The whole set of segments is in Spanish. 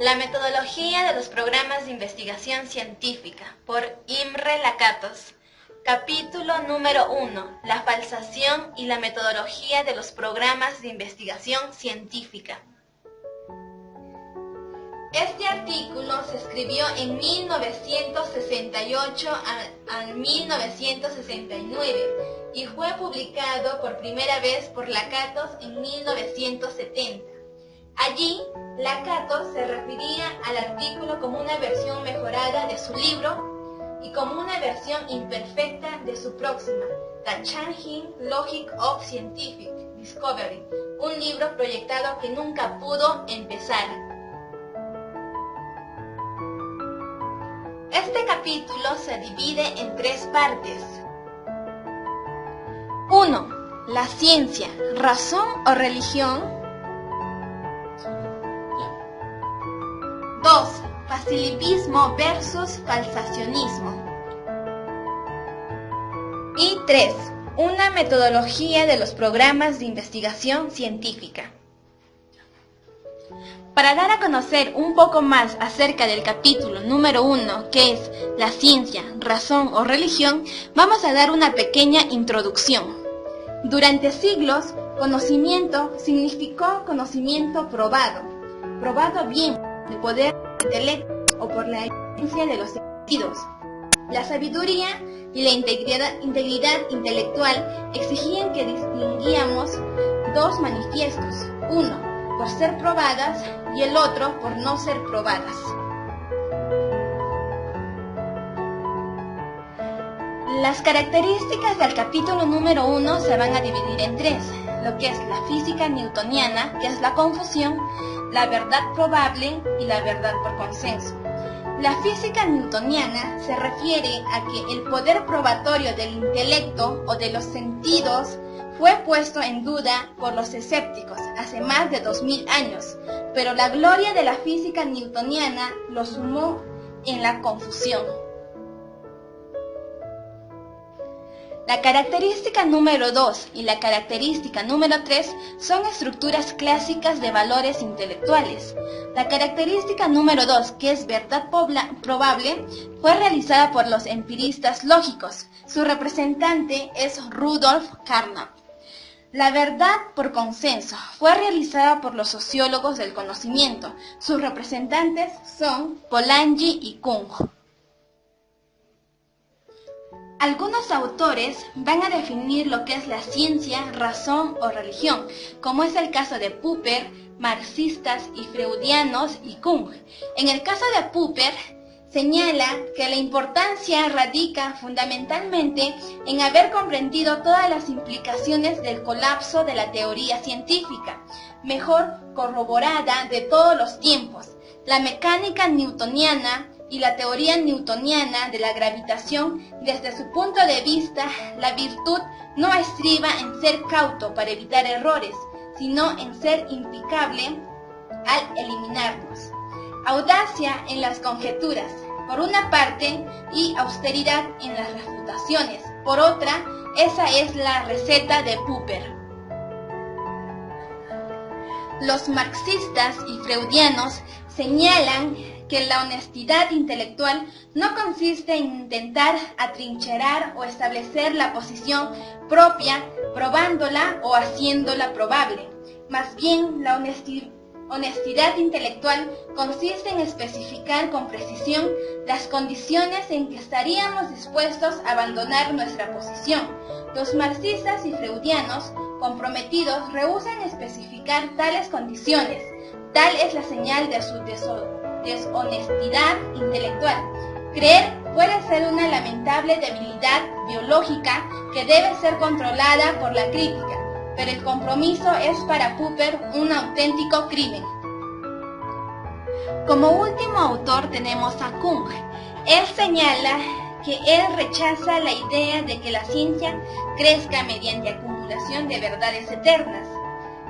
La metodología de los programas de investigación científica, por Imre Lakatos. Capítulo número 1. La falsación y la metodología de los programas de investigación científica. Este artículo se escribió en 1968 al 1969 y fue publicado por primera vez por Lakatos en 1970. Allí, Lakatos se refería al artículo como una versión mejorada de su libro y como una versión imperfecta de su próxima, The Changing Logic of Scientific Discovery, un libro proyectado que nunca pudo empezar. Este capítulo se divide en 3 partes. 1. La ciencia, razón o religión. 2. Facilitismo versus falsacionismo. Y 3. Una metodología de los programas de investigación científica. Para dar a conocer un poco más acerca del capítulo número 1, que es la ciencia, razón o religión, vamos a dar una pequeña introducción. Durante siglos, conocimiento significó conocimiento probado bien, de poder intelecto o por la evidencia de los sentidos. La sabiduría y la integridad intelectual exigían que distinguíamos 2 manifiestos, uno por ser probadas y el otro por no ser probadas. Las características del capítulo número 1 se van a dividir en 3, lo que es la física newtoniana, que es la confusión, la verdad probable y la verdad por consenso. La física newtoniana se refiere a que el poder probatorio del intelecto o de los sentidos fue puesto en duda por los escépticos hace más de 2000 años, pero la gloria de la física newtoniana lo sumó en la confusión. La característica número 2 y la característica número 3 son estructuras clásicas de valores intelectuales. La característica número 2, que es verdad probable, fue realizada por los empiristas lógicos. Su representante es Rudolf Carnap. La verdad por consenso fue realizada por los sociólogos del conocimiento. Sus representantes son Polanyi y Kuhn. Algunos autores van a definir lo que es la ciencia, razón o religión, como es el caso de Popper, marxistas y freudianos y Kuhn. En el caso de Popper, señala que la importancia radica fundamentalmente en haber comprendido todas las implicaciones del colapso de la teoría científica, mejor corroborada de todos los tiempos, la mecánica newtoniana y la teoría newtoniana de la gravitación. Desde su punto de vista, la virtud no estriba en ser cauto para evitar errores, sino en ser impecable al eliminarlos. Audacia en las conjeturas, por una parte, y austeridad en las refutaciones, por otra. Esa es la receta de Popper. Los marxistas y freudianos señalan que la honestidad intelectual no consiste en intentar atrincherar o establecer la posición propia, probándola o haciéndola probable. Más bien, la honestidad intelectual consiste en especificar con precisión las condiciones en que estaríamos dispuestos a abandonar nuestra posición. Los marxistas y freudianos comprometidos rehúsan especificar tales condiciones. Tal es la señal de su deshonestidad intelectual. Creer puede ser una lamentable debilidad biológica que debe ser controlada por la crítica, pero el compromiso es para Popper un auténtico crimen. Como último autor tenemos a Kuhn. Él señala que él rechaza la idea de que la ciencia crezca mediante acumulación de verdades eternas.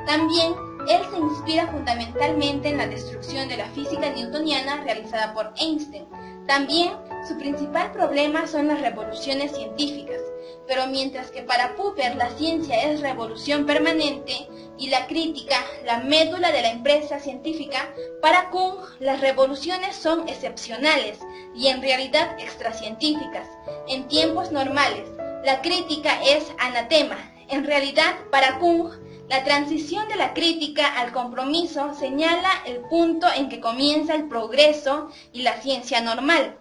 También él se inspira fundamentalmente en la destrucción de la física newtoniana realizada por Einstein. También su principal problema son las revoluciones científicas. pero mientras que para Popper la ciencia es revolución permanente y la crítica la médula de la empresa científica, para Kuhn las revoluciones son excepcionales y en realidad extracientíficas. En tiempos normales, la crítica es anatema. En realidad, para Kuhn, la transición de la crítica al compromiso señala el punto en que comienza el progreso y la ciencia normal.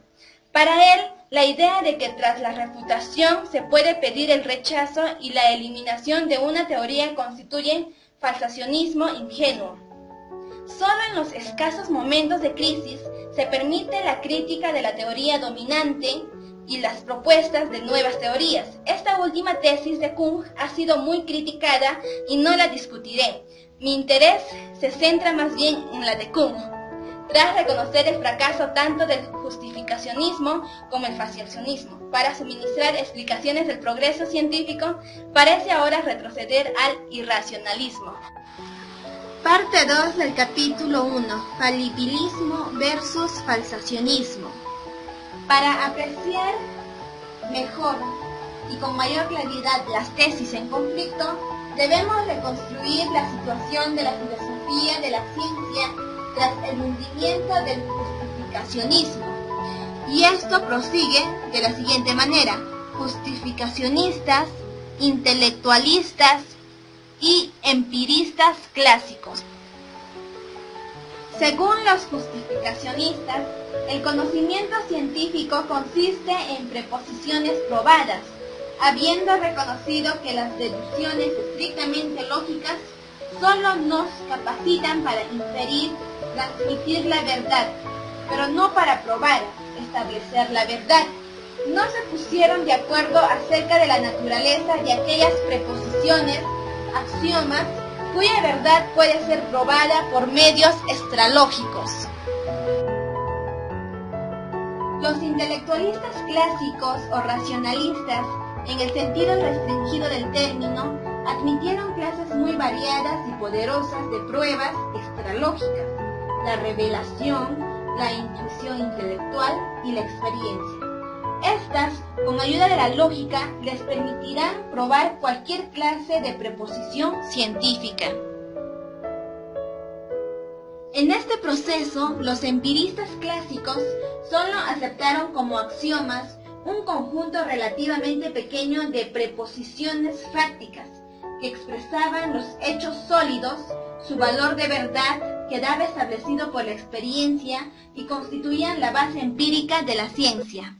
Para él, la idea de que tras la refutación se puede pedir el rechazo y la eliminación de una teoría constituyen falsacionismo ingenuo. Solo en los escasos momentos de crisis se permite la crítica de la teoría dominante y las propuestas de nuevas teorías. Esta última tesis de Kuhn ha sido muy criticada y no la discutiré. Mi interés se centra más bien en la de Kuhn. Tras reconocer el fracaso tanto del justificacionismo como el falsacionismo para suministrar explicaciones del progreso científico, parece ahora retroceder al irracionalismo. Parte 2 del capítulo 1. Falibilismo versus falsacionismo. Para apreciar mejor y con mayor claridad las tesis en conflicto, debemos reconstruir la situación de la filosofía de la ciencia tras el hundimiento del justificacionismo. Y esto prosigue de la siguiente manera: justificacionistas, intelectualistas y empiristas clásicos. Según los justificacionistas, el conocimiento científico consiste en preposiciones probadas, habiendo reconocido que las deducciones estrictamente lógicas solo nos capacitan para inferir, transmitir la verdad, pero no para probar, establecer la verdad. No se pusieron de acuerdo acerca de la naturaleza de aquellas preposiciones, axiomas, cuya verdad puede ser probada por medios extralógicos. Los intelectualistas clásicos o racionalistas, en el sentido restringido del término, admitieron clases muy variadas y poderosas de pruebas extralógicas: la revelación, la intuición intelectual y la experiencia. Estas, con ayuda de la lógica, les permitirán probar cualquier clase de preposición científica. En este proceso, los empiristas clásicos solo aceptaron como axiomas un conjunto relativamente pequeño de preposiciones fácticas que expresaban los hechos sólidos, su valor de verdad quedaba establecido por la experiencia y constituían la base empírica de la ciencia.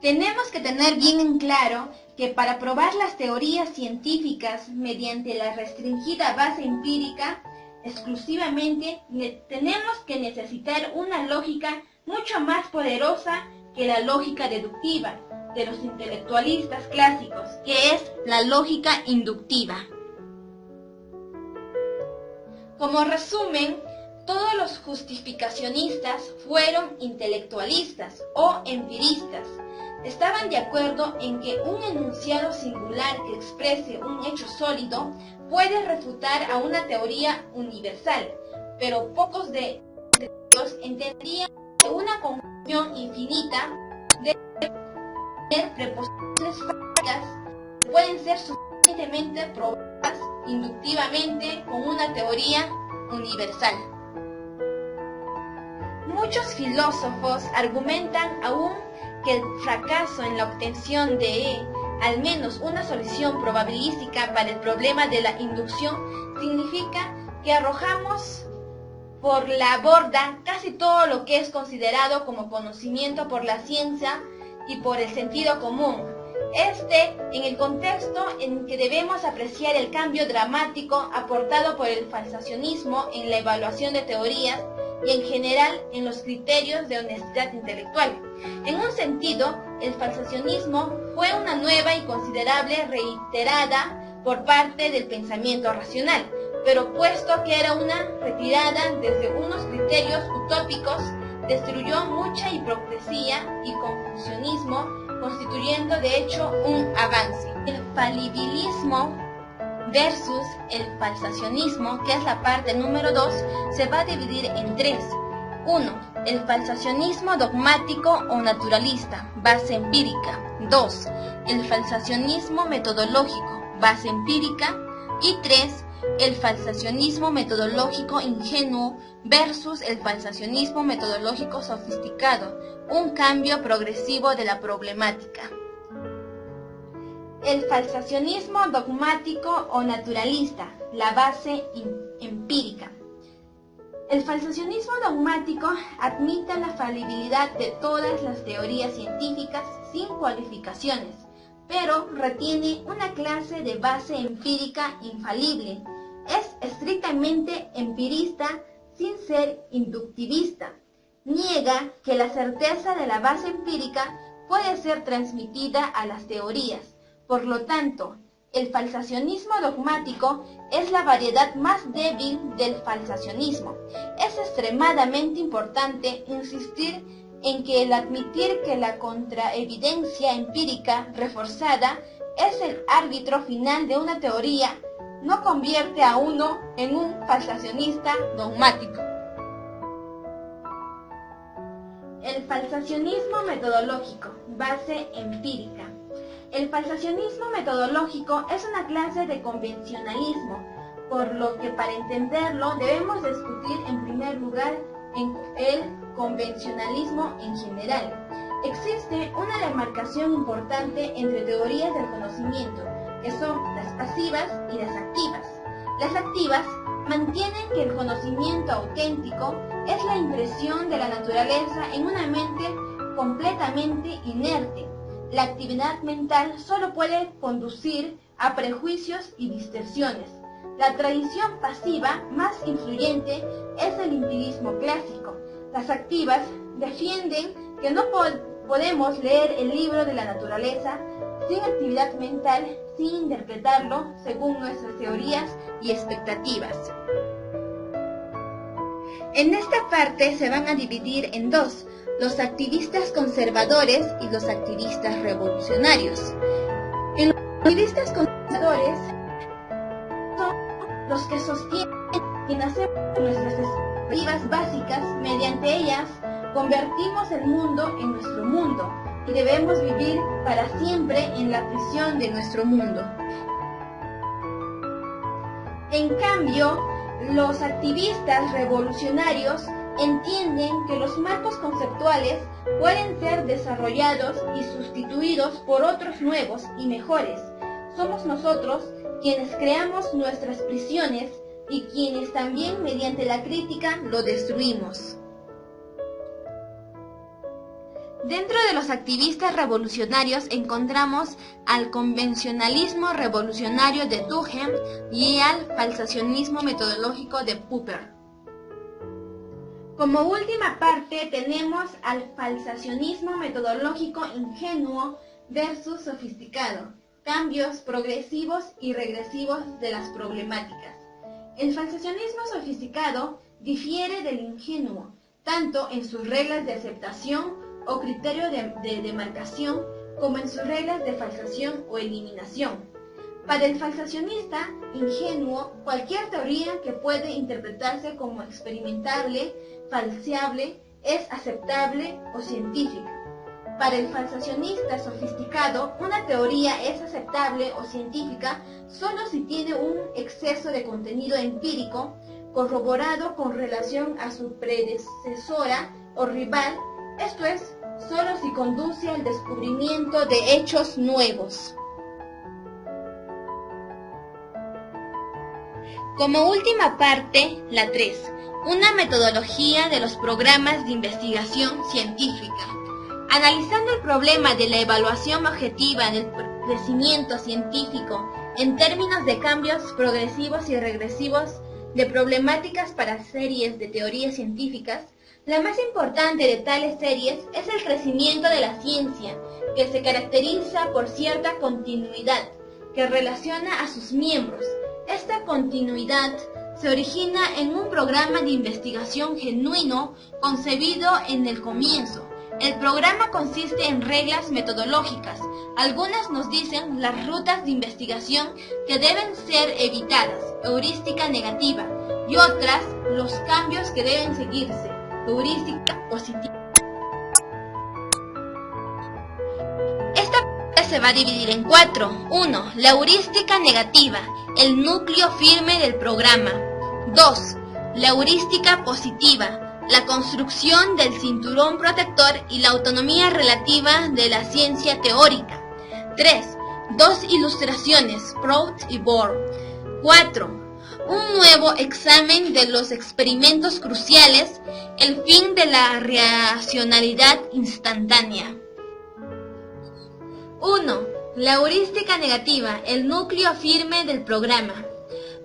Tenemos que tener bien en claro que para probar las teorías científicas mediante la restringida base empírica, exclusivamente tenemos que necesitar una lógica mucho más poderosa que la lógica deductiva de los intelectualistas clásicos, que es la lógica inductiva. Como resumen, todos los justificacionistas fueron intelectualistas o empiristas. Estaban de acuerdo en que un enunciado singular que exprese un hecho sólido puede refutar a una teoría universal, pero pocos de ellos entendían que una conjunción infinita de preposiciones fácticas pueden ser suficientemente probadas inductivamente con una teoría universal. Muchos filósofos argumentan aún que el fracaso en la obtención de al menos una solución probabilística para el problema de la inducción significa que arrojamos por la borda casi todo lo que es considerado como conocimiento por la ciencia y por el sentido común. En el contexto en que debemos apreciar el cambio dramático aportado por el falsacionismo en la evaluación de teorías y en general en los criterios de honestidad intelectual. En un sentido, el falsacionismo fue una nueva y considerable reiterada por parte del pensamiento racional, pero puesto que era una retirada desde unos criterios utópicos, destruyó mucha hipocresía y confusionismo, constituyendo de hecho un avance. El falibilismo versus el falsacionismo, que es la parte número 2, se va a dividir en tres. 1. El falsacionismo dogmático o naturalista, base empírica. 2. El falsacionismo metodológico, base empírica. Y 3. El falsacionismo metodológico ingenuo versus el falsacionismo metodológico sofisticado, un cambio progresivo de la problemática. El falsacionismo dogmático o naturalista, la base empírica. El falsacionismo dogmático admite la falibilidad de todas las teorías científicas sin cualificaciones, pero retiene una clase de base empírica infalible. Es estrictamente empirista sin ser inductivista. Niega que la certeza de la base empírica puede ser transmitida a las teorías. Por lo tanto, el falsacionismo dogmático es la variedad más débil del falsacionismo. Es extremadamente importante insistir en que el admitir que la contraevidencia empírica reforzada es el árbitro final de una teoría no convierte a uno en un falsacionista dogmático. El falsacionismo metodológico, base empírica. El falsacionismo metodológico es una clase de convencionalismo, por lo que para entenderlo debemos discutir en primer lugar el convencionalismo en general. Existe una demarcación importante entre teorías del conocimiento, que son las pasivas y las activas. Las activas mantienen que el conocimiento auténtico es la impresión de la naturaleza en una mente completamente inerte. La actividad mental solo puede conducir a prejuicios y distorsiones. La tradición pasiva más influyente es el empirismo clásico. Las activas defienden que no podemos leer el libro de la naturaleza sin actividad mental, sin interpretarlo según nuestras teorías y expectativas. En esta parte se van a dividir en dos: los activistas conservadores y los activistas revolucionarios. En los activistas conservadores son los que sostienen que nacemos con nuestras expectativas básicas, mediante ellas convertimos el mundo en nuestro mundo y debemos vivir para siempre en la prisión de nuestro mundo. En cambio, los activistas revolucionarios entienden que los marcos conceptuales pueden ser desarrollados y sustituidos por otros nuevos y mejores. Somos nosotros quienes creamos nuestras prisiones y quienes también mediante la crítica lo destruimos. Dentro de los activistas revolucionarios encontramos al convencionalismo revolucionario de Durkheim y al falsacionismo metodológico de Popper. Como última parte tenemos al falsacionismo metodológico ingenuo versus sofisticado, cambios progresivos y regresivos de las problemáticas. El falsacionismo sofisticado difiere del ingenuo, tanto en sus reglas de aceptación o criterio de demarcación, como en sus reglas de falsación o eliminación. Para el falsacionista ingenuo, cualquier teoría que puede interpretarse como experimentable, falseable, es aceptable o científica. Para el falsacionista sofisticado, una teoría es aceptable o científica solo si tiene un exceso de contenido empírico corroborado con relación a su predecesora o rival, esto es, solo si conduce al descubrimiento de hechos nuevos. Como última parte, la 3, una metodología de los programas de investigación científica. Analizando el problema de la evaluación objetiva del crecimiento científico en términos de cambios progresivos y regresivos de problemáticas para series de teorías científicas, la más importante de tales series es el crecimiento de la ciencia, que se caracteriza por cierta continuidad que relaciona a sus miembros. Esta continuidad se origina en un programa de investigación genuino concebido en el comienzo. El programa consiste en reglas metodológicas. Algunas nos dicen las rutas de investigación que deben ser evitadas, heurística negativa, y otras los cambios que deben seguirse. heurística positiva. Esta parte se va a dividir en 4. 1. La heurística negativa, el núcleo firme del programa. 2. La heurística positiva, la construcción del cinturón protector y la autonomía relativa de la ciencia teórica. 3. Dos ilustraciones, Prout y Bohr. 4. Un nuevo examen de los experimentos cruciales, el fin de la racionalidad instantánea. 1. La heurística negativa, el núcleo firme del programa.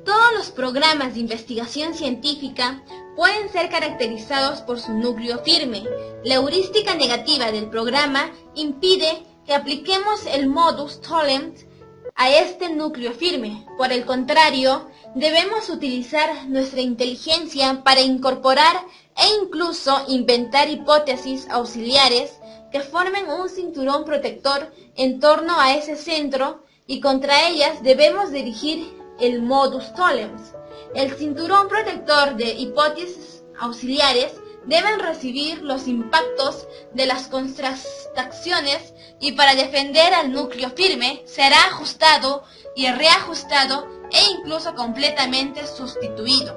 Todos los programas de investigación científica pueden ser caracterizados por su núcleo firme. La heurística negativa del programa impide que apliquemos el modus tollens a este núcleo firme. Por el contrario, debemos utilizar nuestra inteligencia para incorporar e incluso inventar hipótesis auxiliares que formen un cinturón protector en torno a ese centro, y contra ellas debemos dirigir el modus tollens. El cinturón protector de hipótesis auxiliares deben recibir los impactos de las contracciones, y para defender al núcleo firme será ajustado y reajustado e incluso completamente sustituido.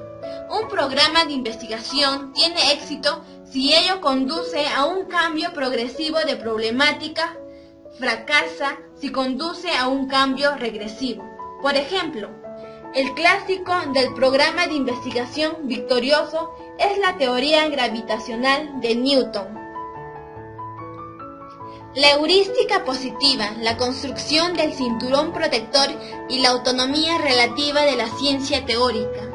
Un programa de investigación tiene éxito si ello conduce a un cambio progresivo de problemática, fracasa si conduce a un cambio regresivo. Por ejemplo, el clásico del programa de investigación victorioso es la teoría gravitacional de Newton. La heurística positiva, la construcción del cinturón protector y la autonomía relativa de la ciencia teórica.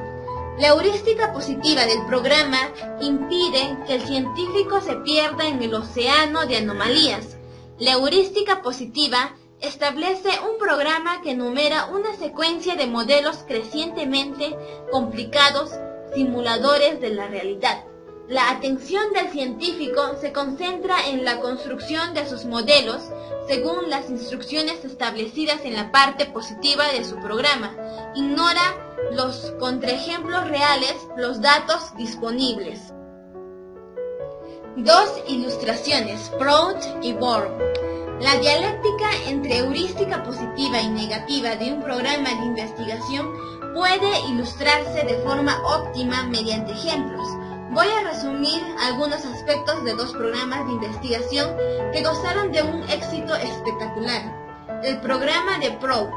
La heurística positiva del programa impide que el científico se pierda en el océano de anomalías. La heurística positiva establece un programa que enumera una secuencia de modelos crecientemente complicados, simuladores de la realidad. La atención del científico se concentra en la construcción de sus modelos según las instrucciones establecidas en la parte positiva de su programa. Ignora los contraejemplos reales, los datos disponibles. Dos ilustraciones, Prout y Bohr. La dialéctica entre heurística positiva y negativa de un programa de investigación puede ilustrarse de forma óptima mediante ejemplos. Voy a resumir algunos aspectos de dos programas de investigación que gozaron de un éxito espectacular. El programa de Prout,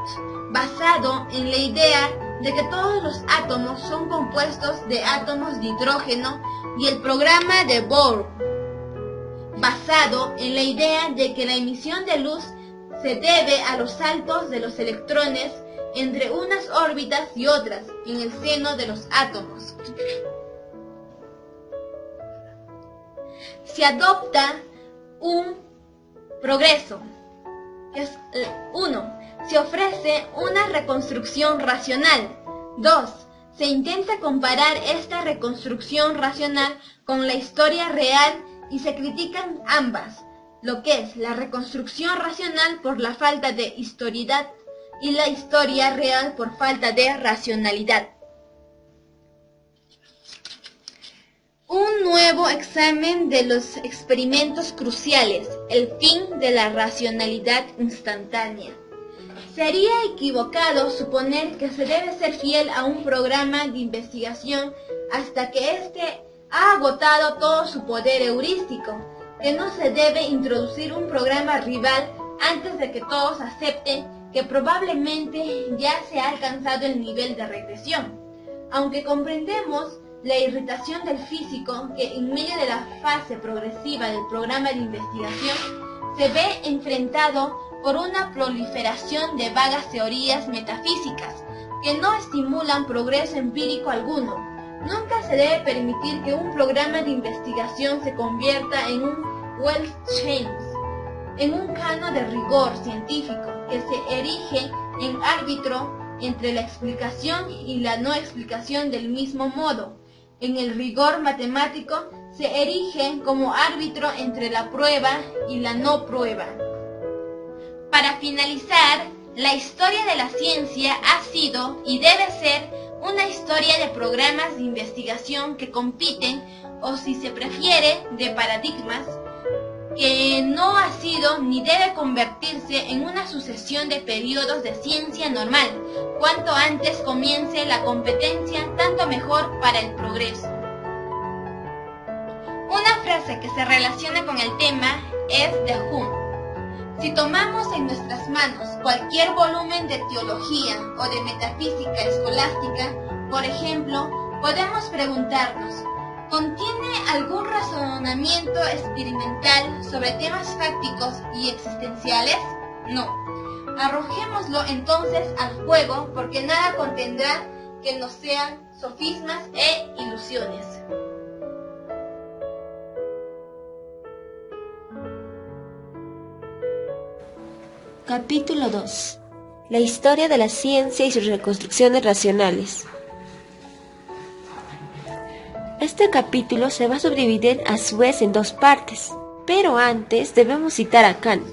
basado en la idea de que todos los átomos son compuestos de átomos de hidrógeno, y el programa de Bohr, basado en la idea de que la emisión de luz se debe a los saltos de los electrones entre unas órbitas y otras en el seno de los átomos. Se adopta un progreso. 1. Se ofrece una reconstrucción racional. 2. Se intenta comparar esta reconstrucción racional con la historia real y se critican ambas, lo que es la reconstrucción racional por la falta de historicidad y la historia real por falta de racionalidad. Un nuevo examen de los experimentos cruciales, el fin de la racionalidad instantánea. Sería equivocado suponer que se debe ser fiel a un programa de investigación hasta que éste ha agotado todo su poder heurístico, que no se debe introducir un programa rival antes de que todos acepten que probablemente ya se ha alcanzado el nivel de regresión. Aunque comprendemos la irritación del físico que en medio de la fase progresiva del programa de investigación se ve enfrentado por una proliferación de vagas teorías metafísicas que no estimulan progreso empírico alguno. Nunca se debe permitir que un programa de investigación se convierta en un Wells-James, en un canon de rigor científico que se erige en árbitro entre la explicación y la no explicación del mismo modo. En el rigor matemático se erige como árbitro entre la prueba y la no prueba. Para finalizar, la historia de la ciencia ha sido y debe ser una historia de programas de investigación que compiten, o si se prefiere, de paradigmas, que no ha sido ni debe convertirse en una sucesión de periodos de ciencia normal. Cuanto antes comience la competencia, tanto mejor para el progreso. Una frase que se relaciona con el tema es de Hume. Si tomamos en nuestras manos cualquier volumen de teología o de metafísica escolástica, por ejemplo, podemos preguntarnos, ¿contiene algún razonamiento experimental sobre temas fácticos y existenciales? No. Arrojémoslo entonces al fuego, porque nada contendrá que no sean sofismas e ilusiones. Capítulo 2. La historia de la ciencia y sus reconstrucciones racionales. Este capítulo se va a subdividir a su vez en dos partes, pero antes debemos citar a Kant.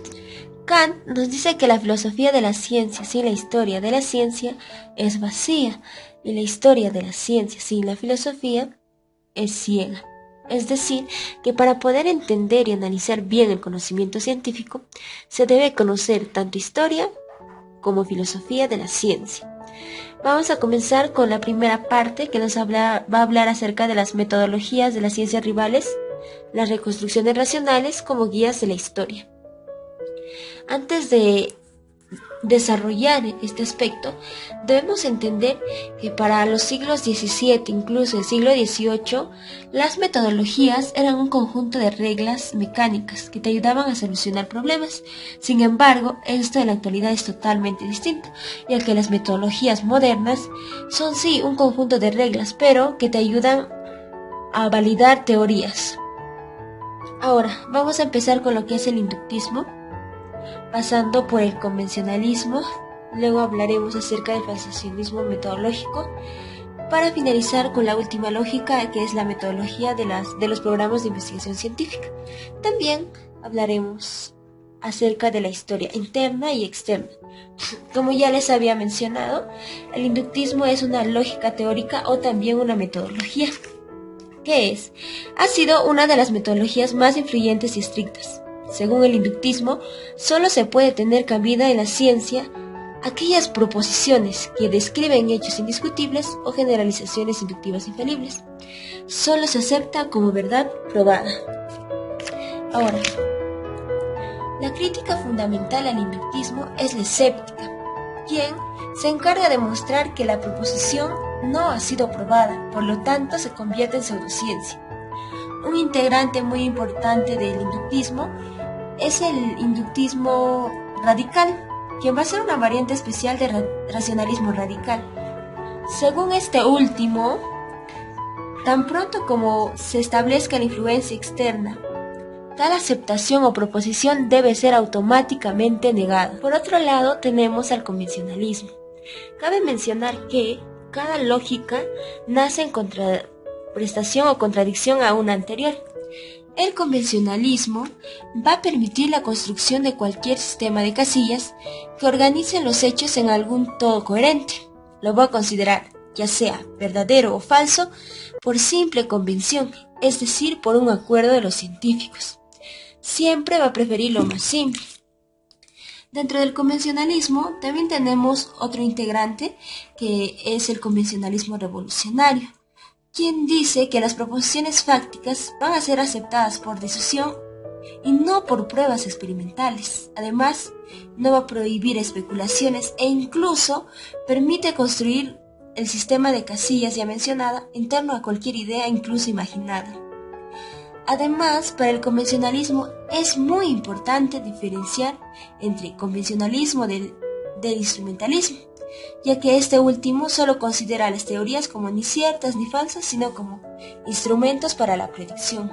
Kant nos dice que la filosofía de la ciencia sin la historia de la ciencia es vacía, y la historia de la ciencia sin la filosofía es ciega. Es decir, que para poder entender y analizar bien el conocimiento científico, se debe conocer tanto historia como filosofía de la ciencia. Vamos a comenzar con la primera parte que va a hablar acerca de las metodologías de las ciencias rivales, las reconstrucciones racionales como guías de la historia. Antes de desarrollar este aspecto, debemos entender que para los siglos XVII, incluso el siglo XVIII, las metodologías eran un conjunto de reglas mecánicas que te ayudaban a solucionar problemas. Sin embargo, esto en la actualidad es totalmente distinto, ya que las metodologías modernas son sí un conjunto de reglas, pero que te ayudan a validar teorías. Ahora, vamos a empezar con lo que es el inductismo, pasando por el convencionalismo, luego hablaremos acerca del falsacionismo metodológico, para finalizar con la última lógica, que es la metodología de los programas de investigación científica. También hablaremos acerca de la historia interna y externa. Como ya les había mencionado, el inductismo es una lógica teórica o también una metodología. ¿Qué es? Ha sido una de las metodologías más influyentes y estrictas. Según el inductismo, solo se puede tener cabida en la ciencia aquellas proposiciones que describen hechos indiscutibles o generalizaciones inductivas infalibles. Solo se acepta como verdad probada. Ahora, la crítica fundamental al inductismo es la escéptica, quien se encarga de mostrar que la proposición no ha sido probada, por lo tanto se convierte en pseudociencia. Un integrante muy importante del inductismo es el inductismo radical, quien va a ser una variante especial de racionalismo radical. Según este último, tan pronto como se establezca la influencia externa, tal aceptación o proposición debe ser automáticamente negada. Por otro lado, tenemos al convencionalismo. Cabe mencionar que cada lógica nace en contraprestación o contradicción a una anterior. El convencionalismo va a permitir la construcción de cualquier sistema de casillas que organicen los hechos en algún todo coherente. Lo va a considerar, ya sea verdadero o falso, por simple convención, es decir, por un acuerdo de los científicos. Siempre va a preferir lo más simple. Dentro del convencionalismo también tenemos otro integrante, que es el convencionalismo revolucionario, quien dice que las proposiciones fácticas van a ser aceptadas por decisión y no por pruebas experimentales. Además, no va a prohibir especulaciones e incluso permite construir el sistema de casillas ya mencionada en torno a cualquier idea, incluso imaginada. Además, para el convencionalismo es muy importante diferenciar entre convencionalismo del instrumentalismo, ya que este último solo considera las teorías como ni ciertas ni falsas, sino como instrumentos para la predicción.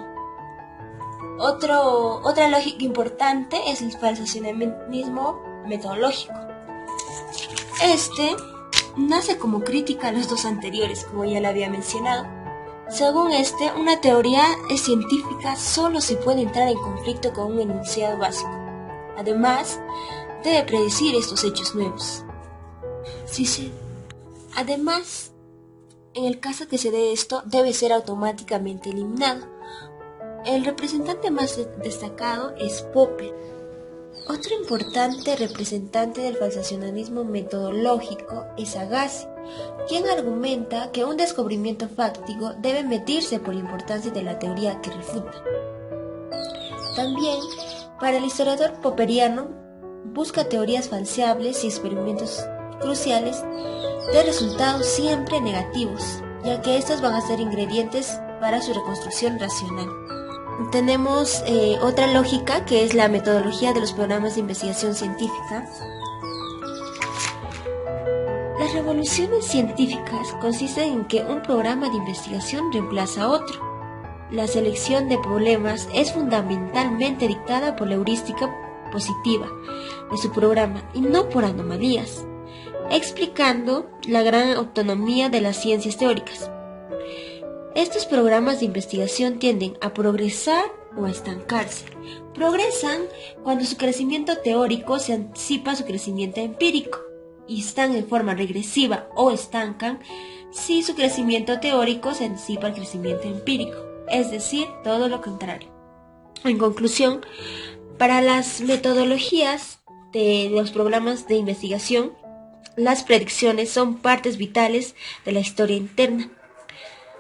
Otra lógica importante es el falsacionismo metodológico. Este nace como crítica a los dos anteriores, como ya lo había mencionado. Según este, una teoría científica solo se puede entrar en conflicto con un enunciado básico. Además, debe predecir estos hechos nuevos. Además, En el caso que se dé esto, debe ser automáticamente eliminado. El representante más destacado es Popper. Otro importante representante del falsacionalismo metodológico es Agassi, quien argumenta que un descubrimiento fáctico debe medirse por la importancia de la teoría que refuta. También, para el historiador popperiano, busca teorías falseables y experimentos cruciales de resultados siempre negativos, ya que estos van a ser ingredientes para su reconstrucción racional. Tenemos otra lógica, que es la metodología de los programas de investigación científica. Las revoluciones científicas consisten en que un programa de investigación reemplaza a otro. La selección de problemas es fundamentalmente dictada por la heurística positiva de su programa y no por anomalías, explicando la gran autonomía de las ciencias teóricas. Estos programas de investigación tienden a progresar o a estancarse. Progresan cuando su crecimiento teórico se anticipa a su crecimiento empírico, y están en forma regresiva o estancan si su crecimiento teórico se anticipa al crecimiento empírico, es decir, todo lo contrario. En conclusión, para las metodologías de los programas de investigación, las predicciones son partes vitales de la historia interna.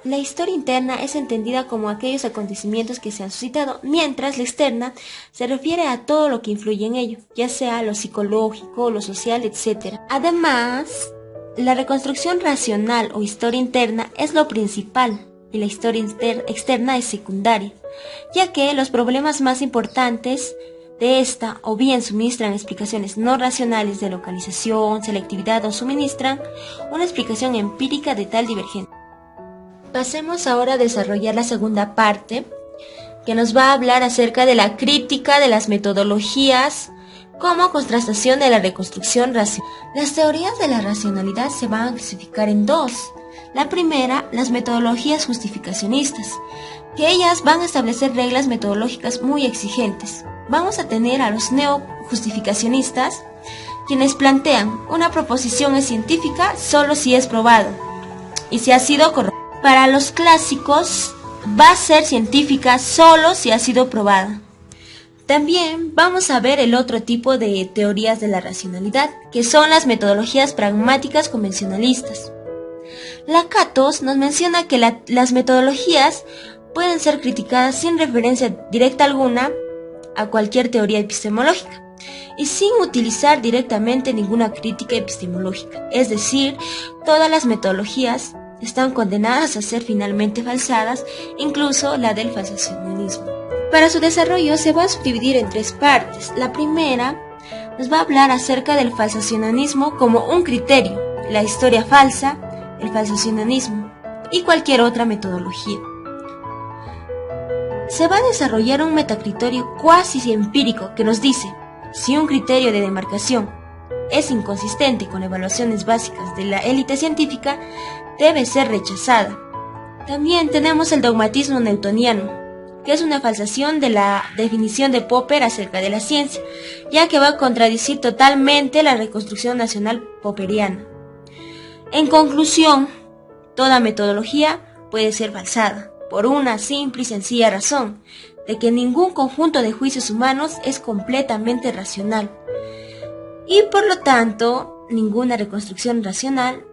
La historia interna es entendida como aquellos acontecimientos que se han suscitado, mientras la externa se refiere a todo lo que influye en ello, ya sea lo psicológico, lo social, etc. Además, la reconstrucción racional o historia interna es lo principal y la historia externa es secundaria, ya que los problemas más importantes de esta o bien suministran explicaciones no racionales de localización, selectividad o suministran una explicación empírica de tal divergencia. Pasemos ahora a desarrollar la segunda parte, que nos va a hablar acerca de la crítica de las metodologías como contrastación de la reconstrucción racional. Las teorías de la racionalidad se van a clasificar en dos. La primera, las metodologías justificacionistas, que ellas van a establecer reglas metodológicas muy exigentes. Vamos a tener a los neojustificacionistas, quienes plantean una proposición es científica solo si es probado y si ha sido corroborado. Para los clásicos, va a ser científica solo si ha sido probada. También vamos a ver el otro tipo de teorías de la racionalidad, que son las metodologías pragmáticas convencionalistas. Lakatos nos menciona que las metodologías pueden ser criticadas sin referencia directa alguna a cualquier teoría epistemológica y sin utilizar directamente ninguna crítica epistemológica, es decir, todas las metodologías están condenadas a ser finalmente falsadas, incluso la del falsacionalismo. Para su desarrollo se va a subdividir en tres partes. La primera nos va a hablar acerca del falsacionalismo como un criterio, la historia falsa, el falsacionalismo y cualquier otra metodología. Se va a desarrollar un metacriterio cuasi empírico que nos dice si un criterio de demarcación es inconsistente con evaluaciones básicas de la élite científica, debe ser rechazada. También tenemos el dogmatismo newtoniano, que es una falsación de la definición de Popper acerca de la ciencia, ya que va a contradecir totalmente la reconstrucción nacional popperiana. En conclusión, toda metodología puede ser falsada, por una simple y sencilla razón, de que ningún conjunto de juicios humanos es completamente racional, y por lo tanto, ninguna reconstrucción racional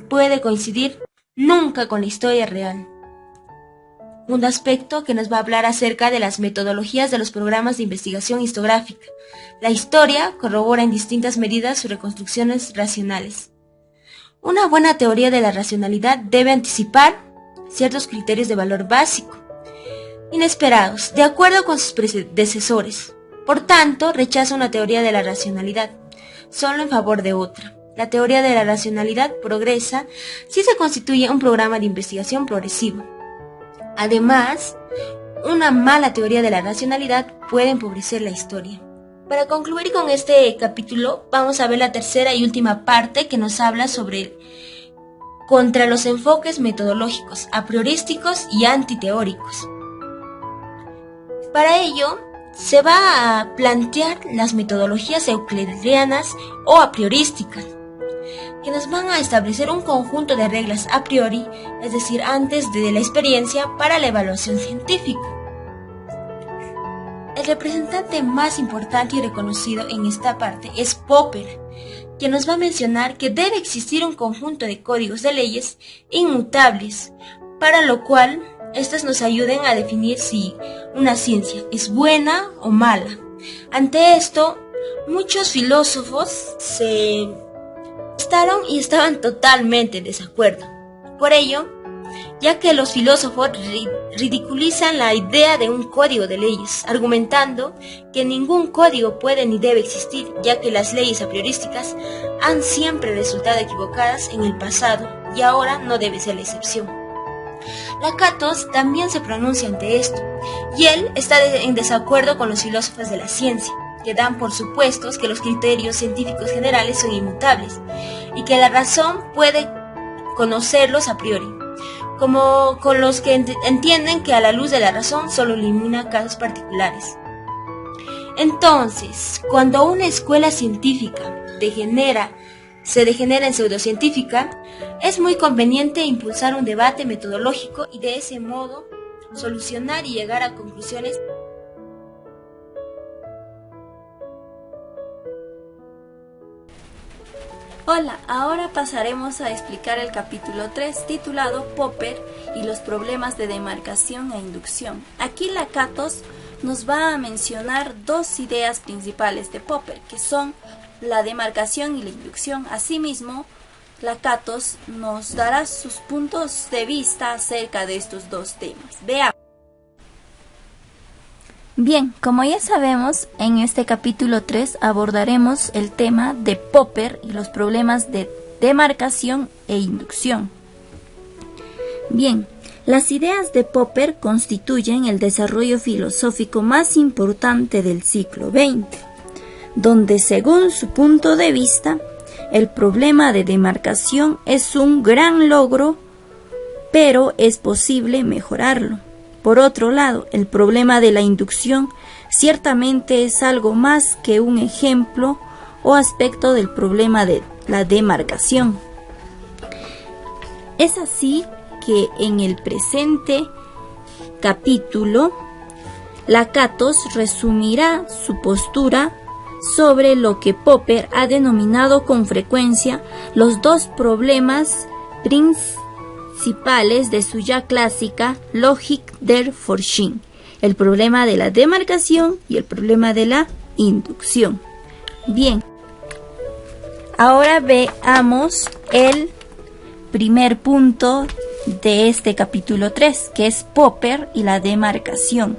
puede coincidir nunca con la historia real. Un aspecto que nos va a hablar acerca de las metodologías de los programas de investigación historiográfica. La historia corrobora en distintas medidas sus reconstrucciones racionales. Una buena teoría de la racionalidad debe anticipar ciertos criterios de valor básico, inesperados, de acuerdo con sus predecesores. Por tanto, rechaza una teoría de la racionalidad, solo en favor de otra. La teoría de la racionalidad progresa si se constituye un programa de investigación progresivo. Además, una mala teoría de la racionalidad puede empobrecer la historia. Para concluir con este capítulo, vamos a ver la tercera y última parte que nos habla sobre contra los enfoques metodológicos, apriorísticos y antiteóricos. Para ello, se va a plantear las metodologías euclidianas o apriorísticas. que nos van a establecer un conjunto de reglas a priori, es decir, antes de la experiencia, para la evaluación científica. El representante más importante y reconocido en esta parte es Popper, que nos va a mencionar que debe existir un conjunto de códigos de leyes inmutables, para lo cual estas nos ayuden a definir si una ciencia es buena o mala. Ante esto, muchos filósofos estaban totalmente en desacuerdo. Por ello, ya que los filósofos ridiculizan la idea de un código de leyes, argumentando que ningún código puede ni debe existir, ya que las leyes a priorísticas han siempre resultado equivocadas en el pasado y ahora no debe ser la excepción. Lakatos también se pronuncia ante esto, y él está en desacuerdo con los filósofos de la ciencia, que dan por supuestos que los criterios científicos generales son inmutables y que la razón puede conocerlos a priori, como con los que entienden que a la luz de la razón solo elimina casos particulares. Entonces, cuando una escuela científica se degenera en pseudocientífica, es muy conveniente impulsar un debate metodológico y de ese modo solucionar y llegar a conclusiones. Hola, ahora pasaremos a explicar el capítulo 3 titulado Popper y los problemas de demarcación e inducción. Aquí Lakatos nos va a mencionar dos ideas principales de Popper, que son la demarcación y la inducción. Asimismo, Lakatos nos dará sus puntos de vista acerca de estos dos temas. Veamos. Bien, como ya sabemos, en este capítulo 3 abordaremos el tema de Popper y los problemas de demarcación e inducción. Bien, las ideas de Popper constituyen el desarrollo filosófico más importante del siglo XX, donde según su punto de vista, el problema de demarcación es un gran logro, pero es posible mejorarlo. Por otro lado, el problema de la inducción ciertamente es algo más que un ejemplo o aspecto del problema de la demarcación. Es así que en el presente capítulo, Lakatos resumirá su postura sobre lo que Popper ha denominado con frecuencia los dos problemas principales de su ya clásica Logik der Forschung, el problema de la demarcación y el problema de la inducción. Bien, ahora veamos el primer punto de este capítulo 3, que es Popper y la demarcación.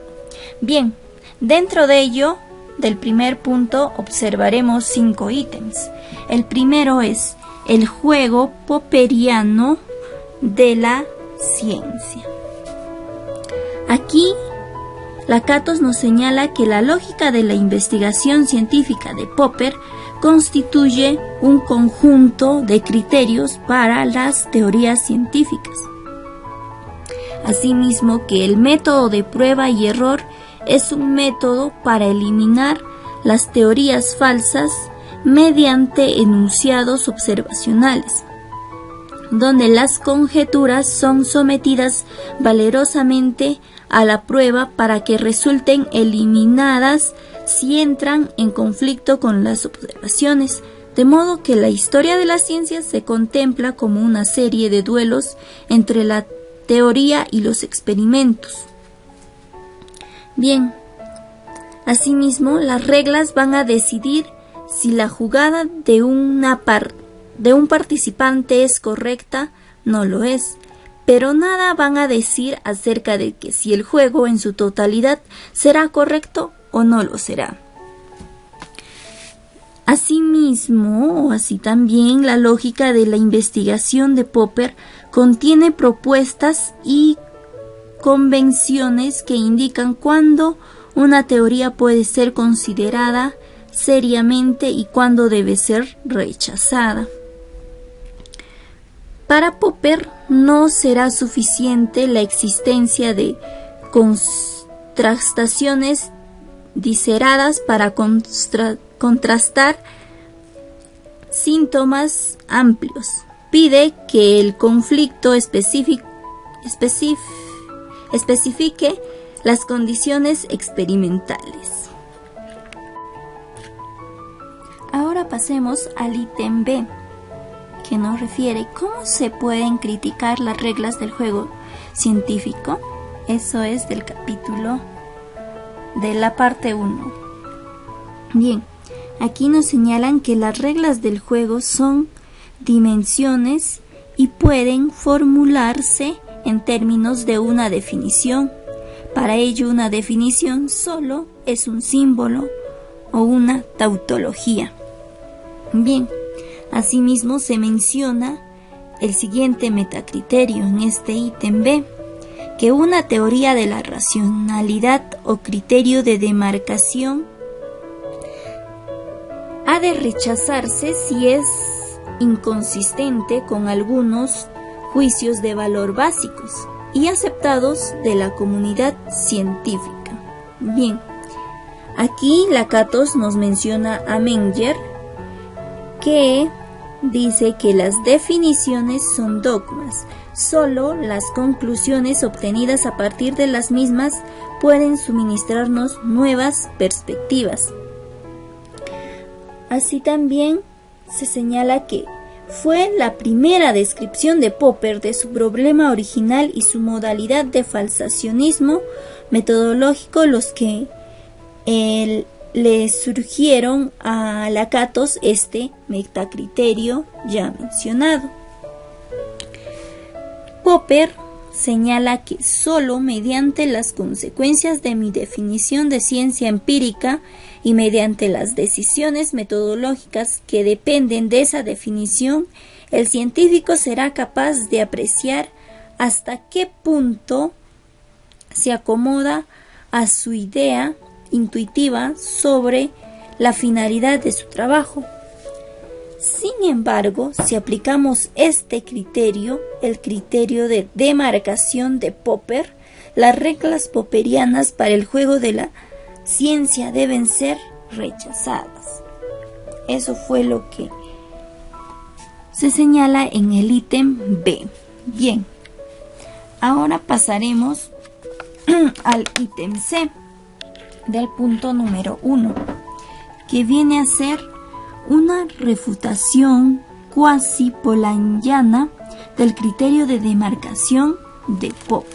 Bien, dentro de ello, del primer punto, observaremos 5 ítems. El primero es el juego popperiano de la ciencia. Aquí, Lakatos nos señala que la lógica de la investigación científica de Popper constituye un conjunto de criterios para las teorías científicas. Asimismo, que el método de prueba y error es un método para eliminar las teorías falsas mediante enunciados observacionales, donde las conjeturas son sometidas valerosamente a la prueba para que resulten eliminadas si entran en conflicto con las observaciones, de modo que la historia de la ciencia se contempla como una serie de duelos entre la teoría y los experimentos. Bien, asimismo, las reglas van a decidir si la jugada de un participante es correcta, no lo es, pero nada van a decir acerca de que si el juego en su totalidad será correcto o no lo será. Asimismo, o así también, la lógica de la investigación de Popper contiene propuestas y convenciones que indican cuándo una teoría puede ser considerada seriamente y cuándo debe ser rechazada. Para Popper no será suficiente la existencia de contrastaciones disceradas para contrastar síntomas amplios. Pide que el conflicto especifique las condiciones experimentales. Ahora pasemos al ítem B, que nos refiere cómo se pueden criticar las reglas del juego científico. Eso es del capítulo de la parte 1. Bien, aquí nos señalan que las reglas del juego son dimensiones y pueden formularse en términos de una definición. Para ello, una definición solo es un símbolo o una tautología. Bien, asimismo se menciona el siguiente metacriterio en este ítem B, que una teoría de la racionalidad o criterio de demarcación ha de rechazarse si es inconsistente con algunos juicios de valor básicos y aceptados de la comunidad científica. Bien, aquí Lakatos nos menciona a Menger, que dice que las definiciones son dogmas. Solo las conclusiones obtenidas a partir de las mismas pueden suministrarnos nuevas perspectivas. Así también se señala que fue la primera descripción de Popper de su problema original y su modalidad de falsacionismo metodológico los que le surgieron a Lakatos este metacriterio ya mencionado. Popper señala que solo mediante las consecuencias de mi definición de ciencia empírica y mediante las decisiones metodológicas que dependen de esa definición, el científico será capaz de apreciar hasta qué punto se acomoda a su idea intuitiva sobre la finalidad de su trabajo. Sin embargo, si aplicamos este criterio, el criterio de demarcación de Popper, las reglas popperianas para el juego de la ciencia deben ser rechazadas. Eso fue lo que se señala en el ítem B. Bien, ahora pasaremos al ítem C del punto número 1, que viene a ser una refutación cuasi polanyiana del criterio de demarcación de Popper.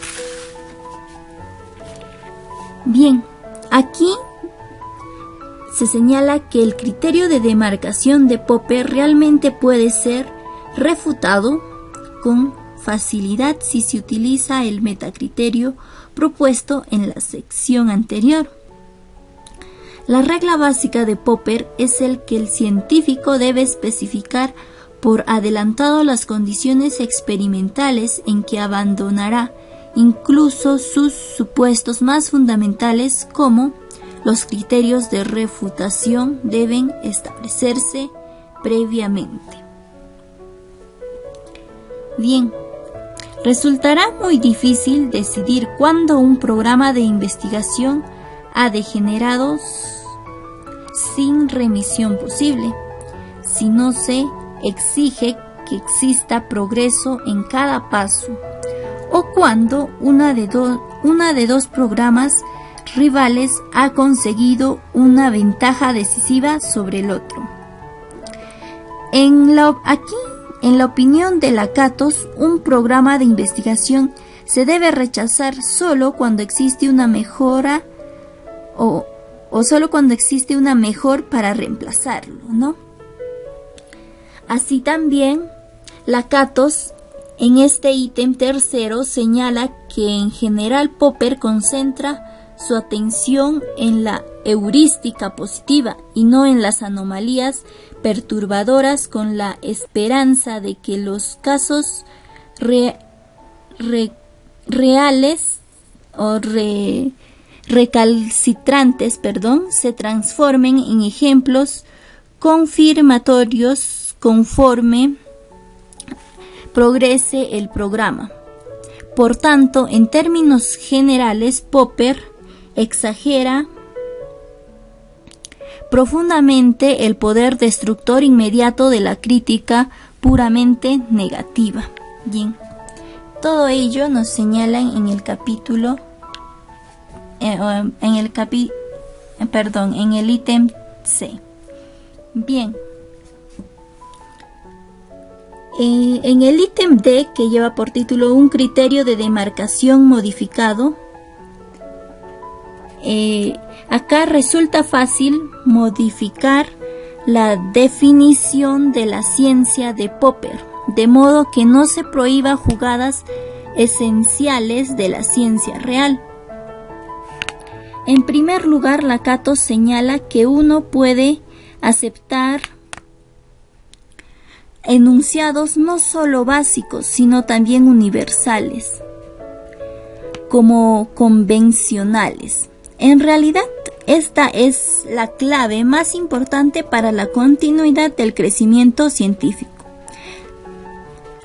Bien, aquí se señala que el criterio de demarcación de Popper realmente puede ser refutado con facilidad si se utiliza el metacriterio propuesto en la sección anterior. La regla básica de Popper es el que el científico debe especificar por adelantado las condiciones experimentales en que abandonará incluso sus supuestos más fundamentales, como los criterios de refutación deben establecerse previamente. Bien, resultará muy difícil decidir cuándo un programa de investigación ha degenerado sin remisión posible, si no se exige que exista progreso en cada paso, o cuando una de dos programas rivales ha conseguido una ventaja decisiva sobre el otro. En la opinión de Lakatos, un programa de investigación se debe rechazar solo cuando existe una mejora o solo cuando existe una mejor para reemplazarlo, ¿no? Así también, Lakatos en este ítem tercero señala que en general Popper concentra su atención en la heurística positiva y no en las anomalías perturbadoras, con la esperanza de que los casos reales o recalcitrantes, se transformen en ejemplos confirmatorios conforme progrese el programa. Por tanto, en términos generales, Popper exagera profundamente el poder destructor inmediato de la crítica puramente negativa. Bien, todo ello nos señalan en el capítulo, en el ítem C. Bien. En el ítem D, que lleva por título un criterio de demarcación modificado, acá resulta fácil modificar la definición de la ciencia de Popper, de modo que no se prohíba jugadas esenciales de la ciencia real. En primer lugar, Lakatos señala que uno puede aceptar enunciados no solo básicos, sino también universales, como convencionales. En realidad, esta es la clave más importante para la continuidad del crecimiento científico.